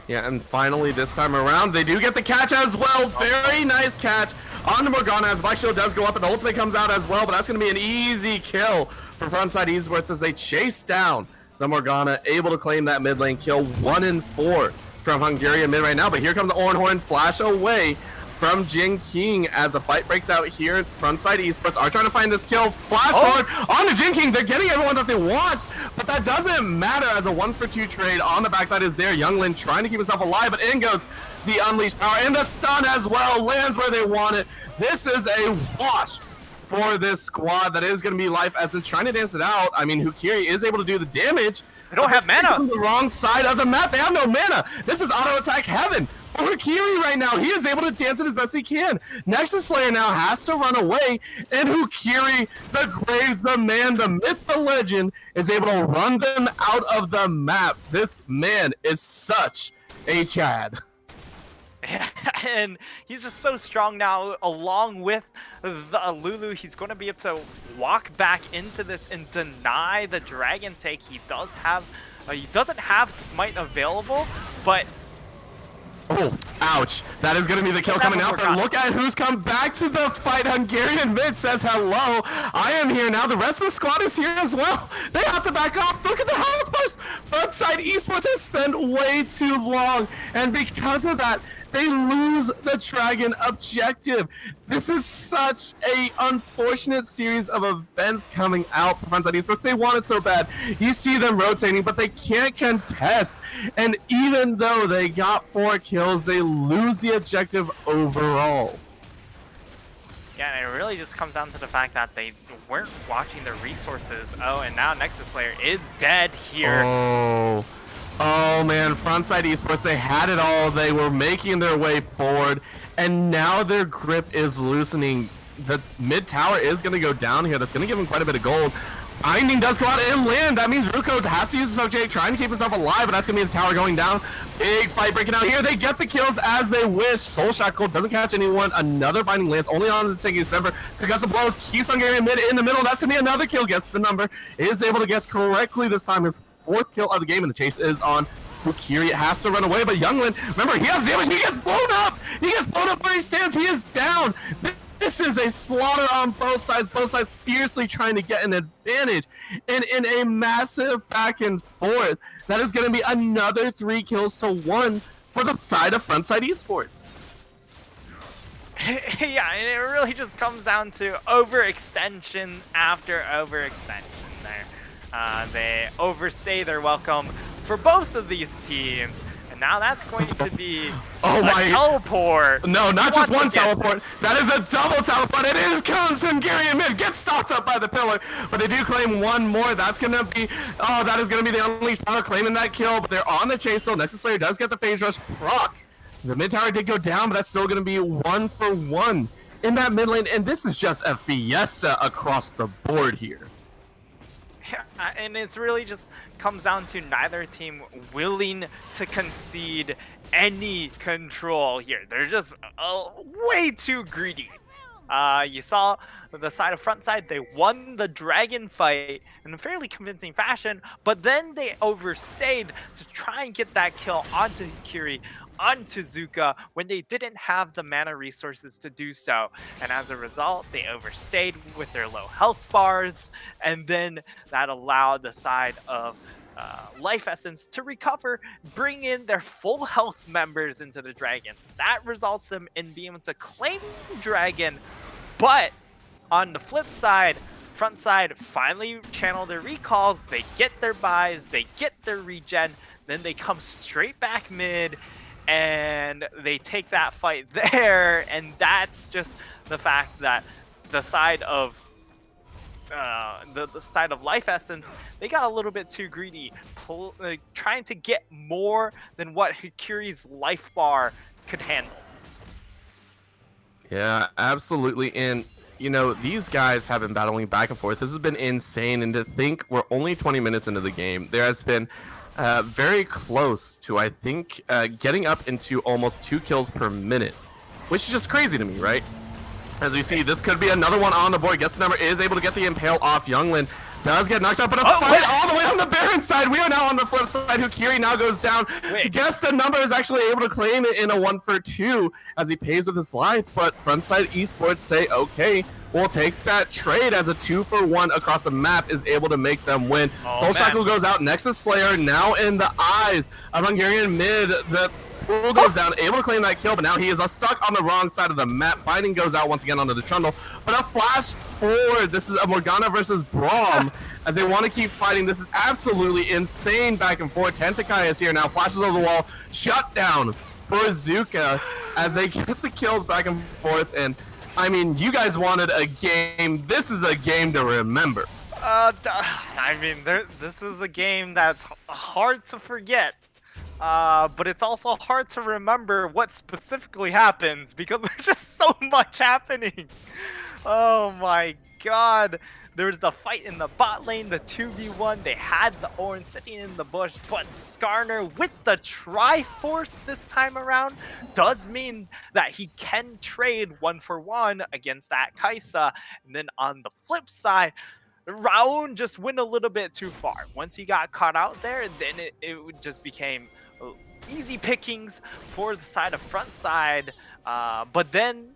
Speaker 2: Yeah, and finally this time around, they do get the catch as well. Very nice catch on the Morgana as Black Shield does go up and the ultimate comes out as well, but that's going to be an easy kill for Frontside Esports as they chase down the Morgana, able to claim that mid lane kill. 1 and 4 from Hungarian mid right now, but here comes the Ornhorn flash away from Jin King as the fight breaks out here. Frontside Esports are trying to find this kill. Flash sword on the Jin King. They're getting everyone that they want, but that doesn't matter as a 1-for-2 trade on the backside is there. Younglin trying to keep himself alive, but in goes the Unleashed Power and the stun as well. Lands where they want it. This is a wash for this squad that is going to be Life Essence trying to dance it out. I mean, Hukiri is able to do the damage.
Speaker 1: They don't have mana.
Speaker 2: On the wrong side of the map. They have no mana. This is auto attack heaven for Hukiri right now. He is able to dance it as best he can. Nexus Slayer now has to run away, and Hukiri, the Graves, the man, the myth, the legend, is able to run them out of the map. This man is such a Chad.
Speaker 1: And he's just so strong now, along with the Lulu. He's going to be able to walk back into this and deny the dragon take. He does have, he doesn't have Smite available, but
Speaker 2: oh, ouch. That is going to be the kill coming out, but look at who's come back to the fight. Hungarian mid says hello. I am here now. The rest of the squad is here as well. They have to back off. Look at the health burst. Frontside Esports has spent way too long, and because of that, they lose the dragon objective. This is such a unfortunate series of events coming out for Frontside Esports. They want it so bad. You see them rotating, but they can't contest. And even though they got 4 kills, they lose the objective overall.
Speaker 1: yeah, and it really just comes down to the fact that they weren't watching their resources. Oh, and now Nexus Slayer is dead here.
Speaker 2: Oh man, Frontside Esports, they had it all. They were making their way forward, and now their grip is loosening. The mid tower is going to go down here. That's going to give him quite a bit of gold. Binding does go out and land. That means Ruko has to use his OJ, trying to keep himself alive, but that's going to be the tower going down. Big fight breaking out here. They get the kills as they wish. Soul Shackle doesn't catch anyone. Another Binding lands only on the Tiggy's member because the blows keeps on getting mid in the middle. That's going to be another kill. Guess the number. Is able to guess correctly this time. His 4th kill of the game, and the chase is on Hukiri. It has to run away, but Younglin, remember, he has damage. He gets blown up. He gets blown up where he stands. He is down. This is a slaughter on both sides fiercely trying to get an advantage. And in a massive back and forth, that is going to be another 3 kills to 1 for the side of Frontside Esports.
Speaker 1: Yeah, and it really just comes down to overextension after overextension there. They overstay their welcome for both of these teams, and now that's going to be a teleport.
Speaker 2: No, not just one teleport. That is a double teleport. It is comes Hungarian mid. Gets stopped up by the pillar, but they do claim 1 more. That's going to be, that is going to be the Unleashed Power claiming that kill, but they're on the chase, so Nexus Slayer does get the phase rush proc. The mid tower did go down, but that's still going to be 1 for 1 in that mid lane, and this is just a fiesta across the board here.
Speaker 1: And it's really just comes down to neither team willing to concede any control here. They're just way too greedy. You saw the side of Frontside, they won the dragon fight in a fairly convincing fashion, but then they overstayed to try and get that kill onto Hukiri, onto Zuka, when they didn't have the mana resources to do so. And as a result, they overstayed with their low health bars, and then that allowed the side of Life Essence to recover, bring in their full health members into the dragon. That results them in being able to claim dragon, but on the flip side, Frontside finally channel their recalls, they get their buys, they get their regen, then they come straight back mid, and they take that fight there, and that's just the fact that the side of the side of Life Essence, they got a little bit too greedy, trying to get more than what Hikiri's life bar could handle.
Speaker 2: Yeah, absolutely. And you know, these guys have been battling back and forth. This has been insane, and to think we're only 20 minutes into the game, there has been very close to, I think, getting up into almost 2 kills per minute, which is just crazy to me, right? As we see, this could be another one on the board. Guess the number is able to get the impale off. Younglin does get knocked out, but a fight all the way on the Baron side. We are now on the flip side. Hikiri now goes down. Guess the number is actually able to claim it in a 1-for-2 as he pays with his life, but Frontside Esports say, okay, we'll take that trade, as a 2-for-1 across the map is able to make them win. Soul Shackle goes out. Nexus Slayer now in the eyes of Hungarian mid. The pool goes down, able to claim that kill, but now he is stuck on the wrong side of the map. Binding goes out once again onto the Trundle, but a flash forward. This is a Morgana versus Braum as they want to keep fighting. This is absolutely insane back and forth. Tentakai is here now, flashes over the wall, shut down for Zuka as they get the kills back and forth. And I mean, you guys wanted a game. This is a game to remember.
Speaker 1: I mean, this is a game that's hard to forget. But it's also hard to remember what specifically happens because there's just so much happening. Oh my god. There was the fight in the bot lane, the 2v1. They had the Ornn sitting in the bush, but Skarner with the Triforce this time around does mean that he can trade 1-for-1 against that Kai'Sa. And then on the flip side, Raun just went a little bit too far. Once he got caught out there, then it just became easy pickings for the side of Frontside. But then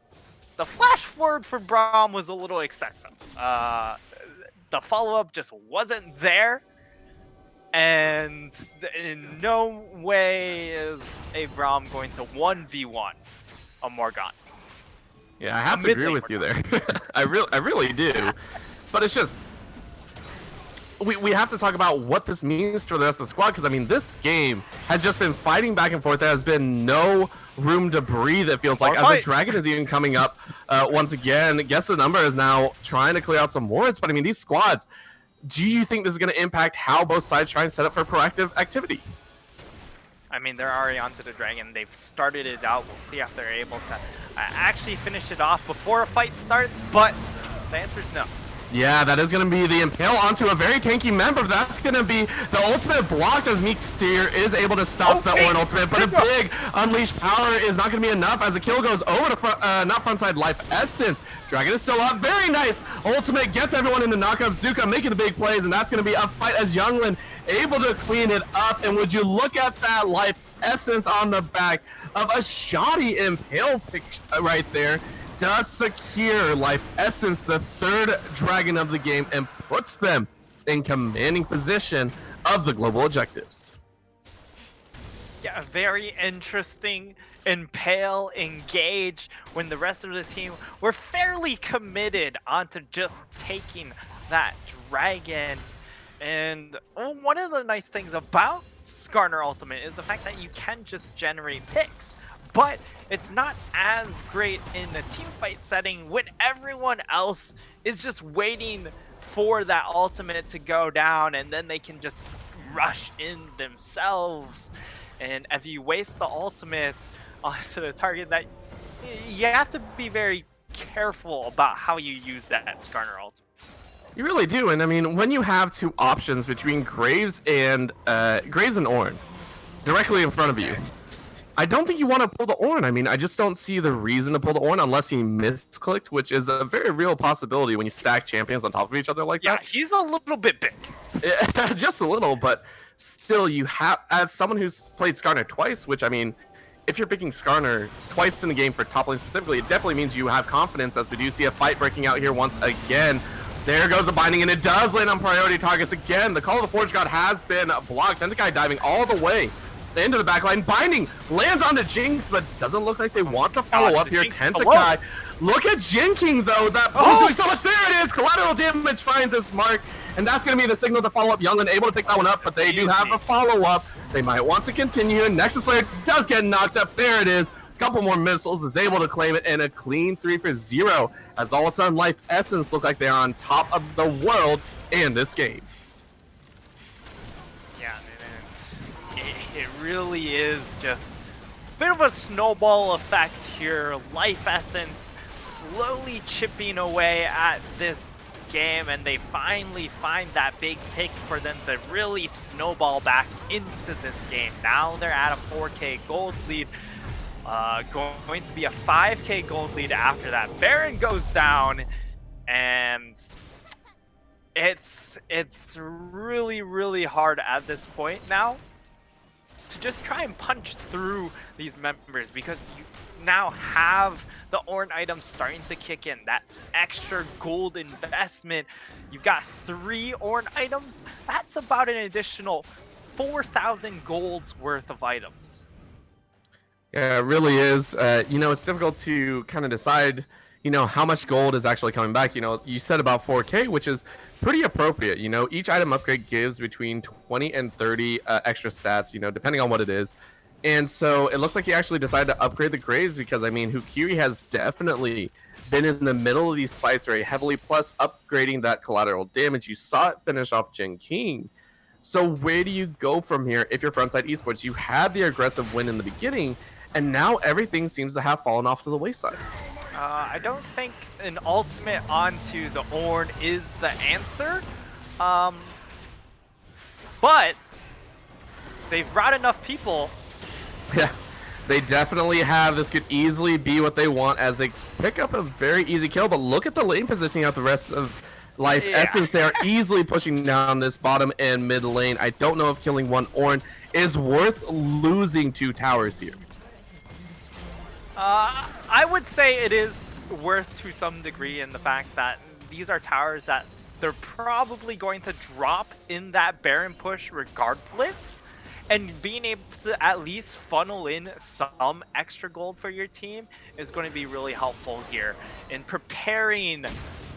Speaker 1: the flash forward for Braum was a little excessive. The follow-up just wasn't there. And in no way is a Braum going to 1v1 a Morgana.
Speaker 2: Yeah, I have to agree with you there. I really do. But it's just, we have to talk about what this means for the rest of the squad, because I mean, this game has just been fighting back and forth. There has been no room to breathe, it feels like, as the Dragon is even coming up once again. Guess the number is now trying to clear out some wards, but I mean, these squads, do you think this is going to impact how both sides try and set up for proactive activity?
Speaker 1: I mean, they're already onto the Dragon. They've started it out. We'll see if they're able to actually finish it off before a fight starts, but the answer is no.
Speaker 2: Yeah, that is going to be the impale onto a very tanky member. That's going to be the ultimate blocked as Meek Steer is able to stop the Ornn ultimate, but a big unleashed power is not going to be enough as the kill goes over to not Frontside Life Essence. Dragon is still up. Very nice. Ultimate gets everyone in the knockup. Zuka making the big plays, and that's going to be a fight as Youngling able to clean it up. And would you look at that Life Essence on the back of a shoddy impale pick right there. Does secure Life Essence, the 3rd Dragon of the game, and puts them in commanding position of the global objectives.
Speaker 1: Yeah, very interesting. Impale engaged when the rest of the team were fairly committed onto just taking that Dragon. And one of the nice things about Skarner Ultimate is the fact that you can just generate picks. But it's not as great in the team fight setting when everyone else is just waiting for that ultimate to go down, and then they can just rush in themselves. And if you waste the ultimate onto the target, that you have to be very careful about how you use that Skarner ultimate.
Speaker 2: You really do, and I mean, when you have 2 options between Graves and Ornn directly in front of you, I don't think you want to pull the Ornn. I mean, I just don't see the reason to pull the Ornn unless he misclicked, which is a very real possibility when you stack champions on top of each other like that.
Speaker 1: Yeah, he's a little bit big.
Speaker 2: Just a little, but still, you have, as someone who's played Skarner twice, which I mean, if you're picking Skarner twice in the game for top lane specifically, it definitely means you have confidence, as we do see a fight breaking out here once again. There goes the binding, and it does land on priority targets again. The Call of the Forge God has been blocked. Tentakai diving all the way into the backline. Binding lands onto Jinx, but doesn't look like they want to follow up here.
Speaker 1: Jinx
Speaker 2: Tentakai. Look at Jin King, though. That is doing so much. There it is. Collateral damage finds its mark. And that's going to be the signal to follow up. Youngin able to pick that one up, but they do have a follow-up. They might want to continue. Nexus Slayer does get knocked up. There it is. Couple more missiles, is able to claim it, and a clean 3 for 0. As all of a sudden, Life Essence look like they're on top of the world in this game.
Speaker 1: Yeah, it really is just a bit of a snowball effect here. Life Essence slowly chipping away at this game, and they finally find that big pick for them to really snowball back into this game. Now they're at a 4K gold lead. Going to be a 5K gold lead after that. Baron goes down, and it's really hard at this point now to just try and punch through these members, because you now have the Ornn items starting to kick in. That extra gold investment. You've got 3 Ornn items. That's about an additional 4,000 golds worth of items.
Speaker 2: Yeah, it really is. You know, it's difficult to kind of decide, you know, how much gold is actually coming back. You know, you said about 4K, which is pretty appropriate. You know, each item upgrade gives between 20 and 30 extra stats, you know, depending on what it is. And so it looks like he actually decided to upgrade the Graves because, I mean, Hukiri has definitely been in the middle of these fights very heavily, plus upgrading that collateral damage. You saw it finish off Jin King. So where do you go from here if you're Frontside Esports? You had the aggressive win in the beginning, and now everything seems to have fallen off to the wayside.
Speaker 1: I don't think an ultimate onto the Ornn is the answer. But they've brought enough people.
Speaker 2: Yeah, they definitely have. This could easily be what they want as they pick up a very easy kill. But look at the lane positioning out the rest of Life Essence. They are easily pushing down this bottom and mid lane. I don't know if killing one Ornn is worth losing 2 towers here.
Speaker 1: I would say it is worth to some degree in the fact that these are towers that they're probably going to drop in that Baron push regardless, and being able to at least funnel in some extra gold for your team is going to be really helpful here in preparing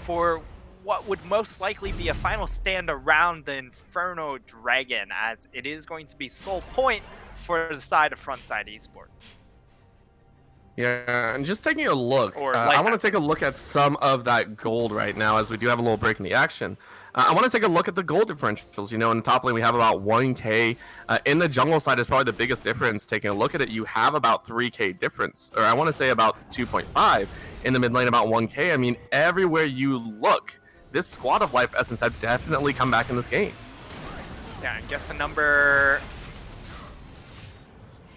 Speaker 1: for what would most likely be a final stand around the Inferno Dragon, as it is going to be sole point for the side of Frontside Esports.
Speaker 2: Yeah, and just taking a look, I want to take a look at some of that gold right now, as we do have a little break in the action. I want to take a look at the gold differentials. You know, in the top lane, we have about 1K. In the jungle side is probably the biggest difference. Taking a look at it, you have about 3K difference, or I want to say about 2.5. In the mid lane, about 1K. I mean, everywhere you look, this squad of Life Essence have definitely come back in this game.
Speaker 1: Yeah, I guess the number...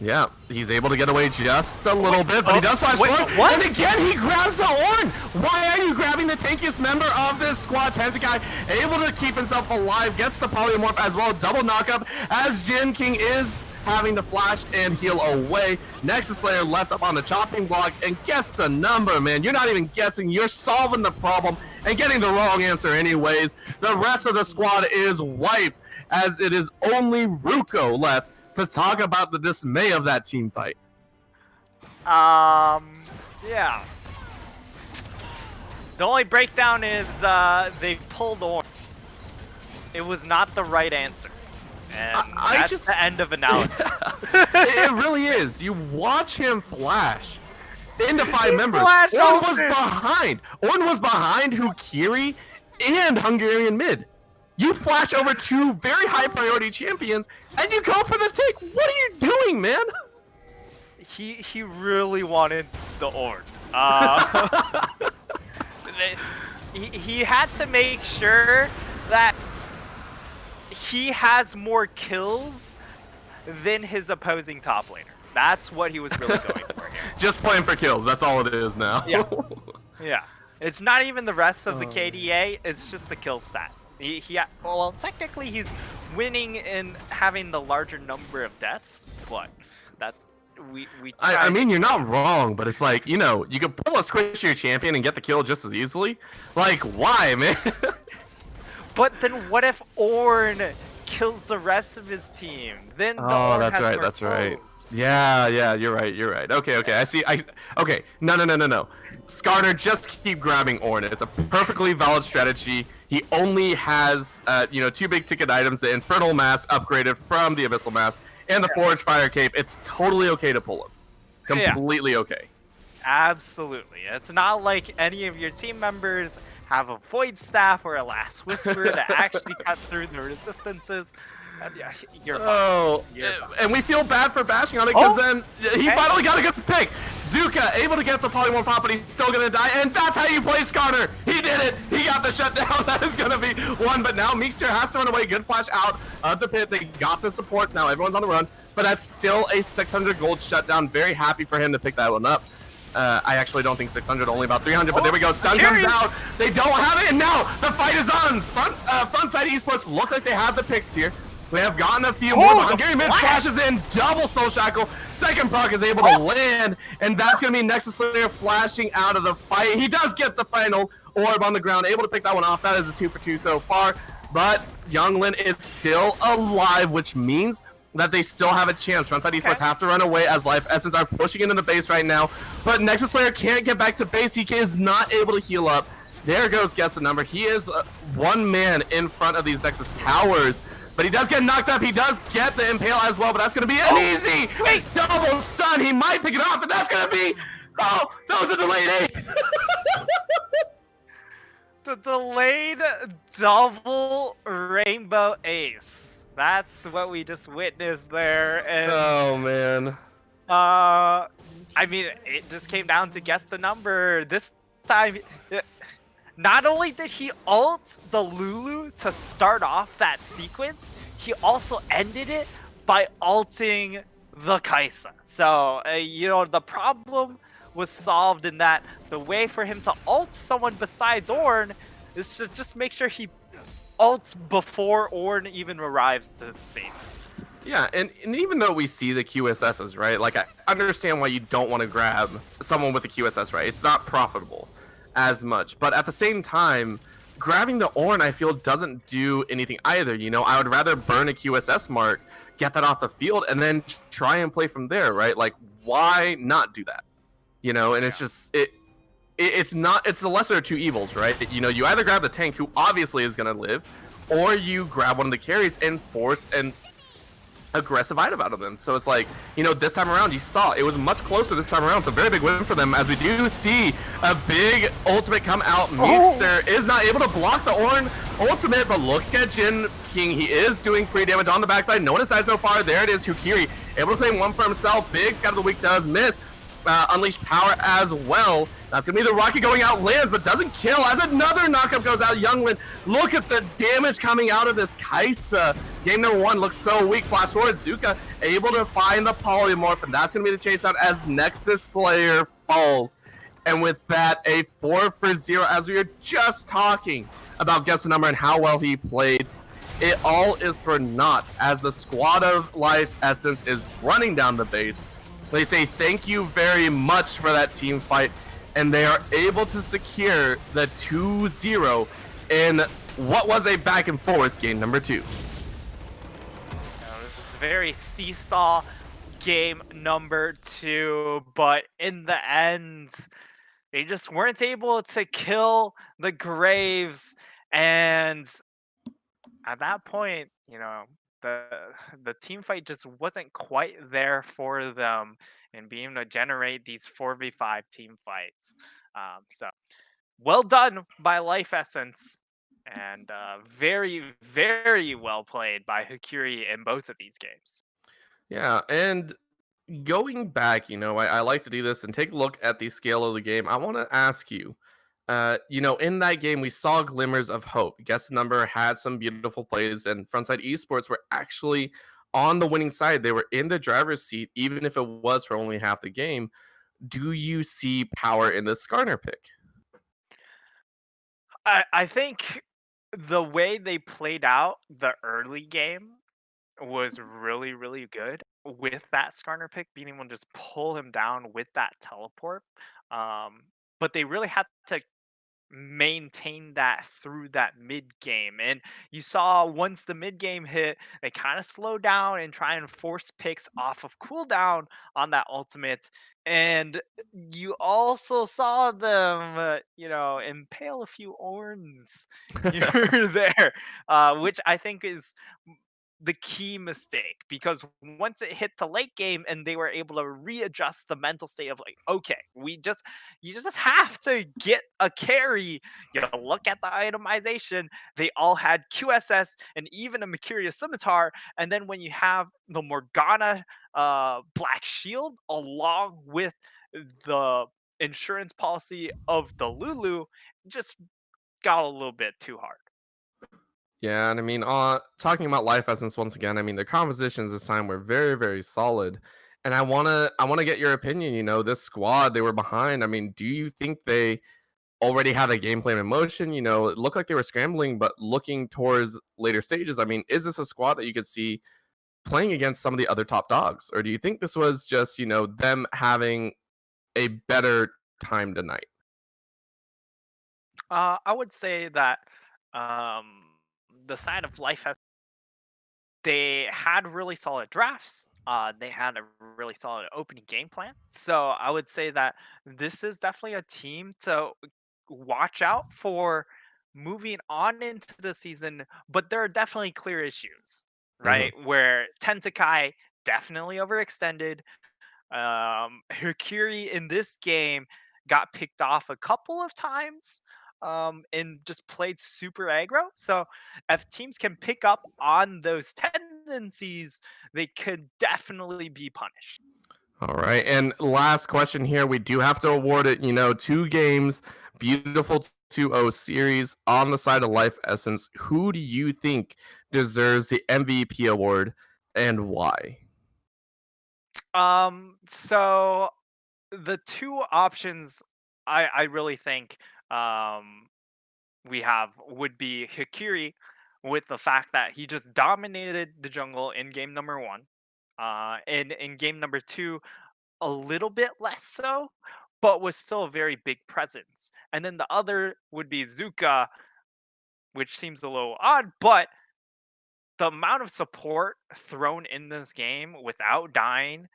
Speaker 2: Yeah, he's able to get away just a little bit, but he does flash forward, and again he grabs the Ornn! Why are you grabbing the tankiest member of this squad? Tentakai able to keep himself alive, gets the polymorph as well, double knockup, as Jin King is having to flash and heal away. Nexus Slayer left up on the chopping block, and guess the number, man. You're not even guessing, you're solving the problem and getting the wrong answer anyways. The rest of the squad is wiped, as it is only Ruko left to talk about the dismay of that team fight.
Speaker 1: Yeah. The only breakdown is they pulled Ornn. It was not the right answer. And that's just the end of analysis.
Speaker 2: It really is. You watch him flash into 5 members. Ornn was behind. Ornn was behind Hukiri and Hungarian mid. You flash over 2 very high priority champions, and you go for the take. What are you doing, man?
Speaker 1: He really wanted the Ornn. He had to make sure that he has more kills than his opposing top laner. That's what he was really going for here.
Speaker 2: Just playing for kills. That's all it is now.
Speaker 1: Yeah. Yeah. It's not even the rest of the KDA. It's just the kill stat. Well, technically he's winning and having the larger number of deaths, but that I
Speaker 2: mean, you're not wrong, but it's like, you know, you could pull a squishier champion and get the kill just as easily. Like, why, man?
Speaker 1: But then what if Ornn kills the rest of his team. Then the
Speaker 2: Oh,
Speaker 1: Orn
Speaker 2: that's
Speaker 1: has
Speaker 2: right.
Speaker 1: more
Speaker 2: That's right.
Speaker 1: codes.
Speaker 2: Yeah, you're right. You're right. Okay. I see. Okay. No. Skarner, just keep grabbing Ornn. It's a perfectly valid strategy. He only has, two big ticket items: the Infernal Mask upgraded from the Abyssal Mask and the Forge Fire Cape. It's totally okay to pull him. Completely okay.
Speaker 1: Absolutely. It's not like any of your team members have a Void Staff or a Last Whisper to actually cut through the resistances. And yeah, you're fine.
Speaker 2: Oh,
Speaker 1: You're fine.
Speaker 2: and we feel bad for bashing on it because then he
Speaker 1: okay.
Speaker 2: finally got a good pick. Zuka able to get the polymorph pop, but he's still gonna die, and that's how you play Skarner. He did it. He got the shutdown. That is gonna be one. But now Meekster has to run away. Good flash out of the pit. They got the support. Now everyone's on the run, but that's still a 600 gold shutdown. Very happy for him to pick that one up. I actually don't think 600, only about 300, but there we go. Stun comes out. They don't have it, and now the fight is on. Frontside Esports look like they have the picks here. We have gotten a few more. Hungarian Mid flashes in, double Soul Shackle. Second proc is able to land, and that's going to be Nexus Slayer flashing out of the fight. He does get the final orb on the ground, able to pick that one off. That is a 2 for 2 so far, but Younglin is still alive, which means that they still have a chance. Frontside Esports have to run away as Life Essence are pushing into the base right now, but Nexus Slayer can't get back to base. He is not able to heal up. There goes Guess the Number. He is one man in front of these Nexus towers. But he does get knocked up. He does get the Impale as well, but that's going to be an easy double stun. He might pick it off, and that's going to be... Oh, that was a delayed 8.
Speaker 1: The delayed double Rainbow Ace. That's what we just witnessed there. And,
Speaker 2: oh, man.
Speaker 1: I mean, it just came down to Guess the Number. This time... Not only did he ult the Lulu to start off that sequence, he also ended it by ulting the Kai'Sa. So, the problem was solved in that the way for him to ult someone besides Ornn is to just make sure he ults before Ornn even arrives to the scene.
Speaker 2: Yeah, and even though we see the QSSs, right, like I understand why you don't want to grab someone with the QSS, right? It's not profitable as much, but at the same time, grabbing the Ornn I feel doesn't do anything either. I would rather burn a QSS mark, get that off the field, and then try and play from there, right? Like, why not do that? And it's just it's the lesser of two evils, right? You either grab the tank, who obviously is gonna live, or you grab one of the carries and force an aggressive item out of them. So it's like, this time around you saw it was much closer this time around. So very big win for them, as we do see a big ultimate come out. Meekster is not able to block the Ornn ultimate, but look at Jin King. He is doing free damage on the backside. No one has died so far. There it is. Hukiri able to claim one for himself. Big Scout of the Week does miss. Unleash power as well. That's gonna be the rocket going out, lands, but doesn't kill as another knockup goes out. Younglin, look at the damage coming out of this Kai'Sa. Game number 1 looks so weak. Flash forward, Zuka able to find the polymorph, and that's gonna be the chase down as Nexus Slayer falls. And with that, a 4 for 0, as we were just talking about Guess the Number and how well he played. It all is for naught as the squad of Life Essence is running down the base. They say thank you very much for that team fight, and they are able to secure the 2-0 in what was a back and forth game number 2.
Speaker 1: It was a very seesaw game number 2, but in the end, they just weren't able to kill the Graves, and at that point, the team fight just wasn't quite there for them in being able to generate these 4v5 team fights. So well done by Life Essence, and very, very well played by Hukiri in both of these games.
Speaker 2: Yeah, and going back, I like to do this and take a look at the scale of the game. I want to ask you, in that game, we saw glimmers of hope. Guess the Number had some beautiful plays, and Frontside Esports were actually on the winning side. They were in the driver's seat, even if it was for only half the game. Do you see power in the Skarner pick?
Speaker 1: I think the way they played out the early game was really, really good with that Skarner pick, being able to just pull him down with that teleport. But they really had to maintain that through that mid game. And you saw once the mid game hit, they kind of slow down and try and force picks off of cooldown on that ultimate. And you also saw them, impale a few orns here or there, which I think is the key mistake, because once it hit the late game and they were able to readjust the mental state of like, okay, you just have to get a carry. You look at the itemization, they all had QSS and even a Mercurius Scimitar, and then when you have the Morgana Black Shield along with the insurance policy of the Lulu, just got a little bit too hard.
Speaker 2: Yeah, and I mean, talking about Life Essence once again, I mean, their compositions this time were very, very solid. And I wanna get your opinion. This squad they were behind. I mean, do you think they already had a game plan in motion? It looked like they were scrambling, but looking towards later stages. I mean, is this a squad that you could see playing against some of the other top dogs, or do you think this was just them having a better time tonight?
Speaker 1: I would say that um, the side of life has they had really solid drafts. They had a really solid opening game plan. So I would say that this is definitely a team to watch out for moving on into the season. But there are definitely clear issues,
Speaker 2: Hmm.
Speaker 1: right? Where Tentakai definitely overextended. Hercuri in this game got picked off a couple of times, and just played super aggro. So if teams can pick up on those tendencies, they could definitely be punished.
Speaker 2: All right. And last question here. We do have to award it, 2 games, beautiful 2-0 series on the side of Life Essence. Who do you think deserves the MVP award and why?
Speaker 1: So the two options I really think um we have would be Hikiri, with the fact that he just dominated the jungle in game number one. And in game number two, a little bit less so, but was still a very big presence. And then the other would be Zuka, which seems a little odd, but the amount of support thrown in this game without dying,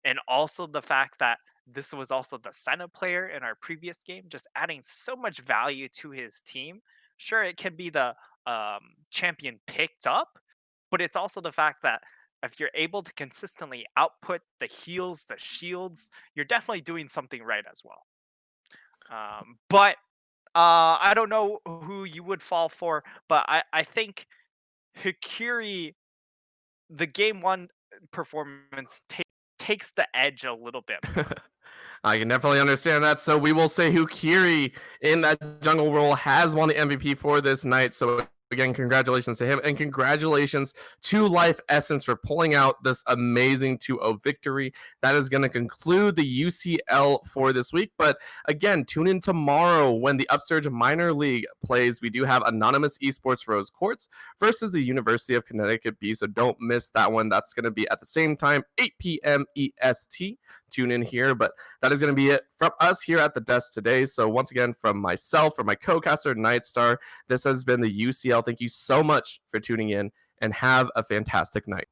Speaker 1: and also the fact that this was also the Senna player in our previous game, just adding so much value to his team. Sure, it can be the champion picked up, but it's also the fact that if you're able to consistently output the heals, the shields, you're definitely doing something right as well. But I don't know who you would fall for, but I think Hikiri, the game one performance takes the edge a little bit more.
Speaker 2: I can definitely understand that. So we will say who Kiri in that jungle role has won the MVP for this night. So again, congratulations to him, and congratulations to Life Essence for pulling out this amazing 2-0 victory. That is going to conclude the UCL for this week. But again, tune in tomorrow when the Upsurge Minor League plays. We do have Anonymous Esports Rose Quartz versus the University of Connecticut B. So don't miss that one. That's going to be at the same time, 8 p.m. EST. Tune in here. But that is going to be it from us here at the desk today. So once again, from myself, from my co-caster Nightstar, this has been the UCL. Thank you so much for tuning in, and have a fantastic night.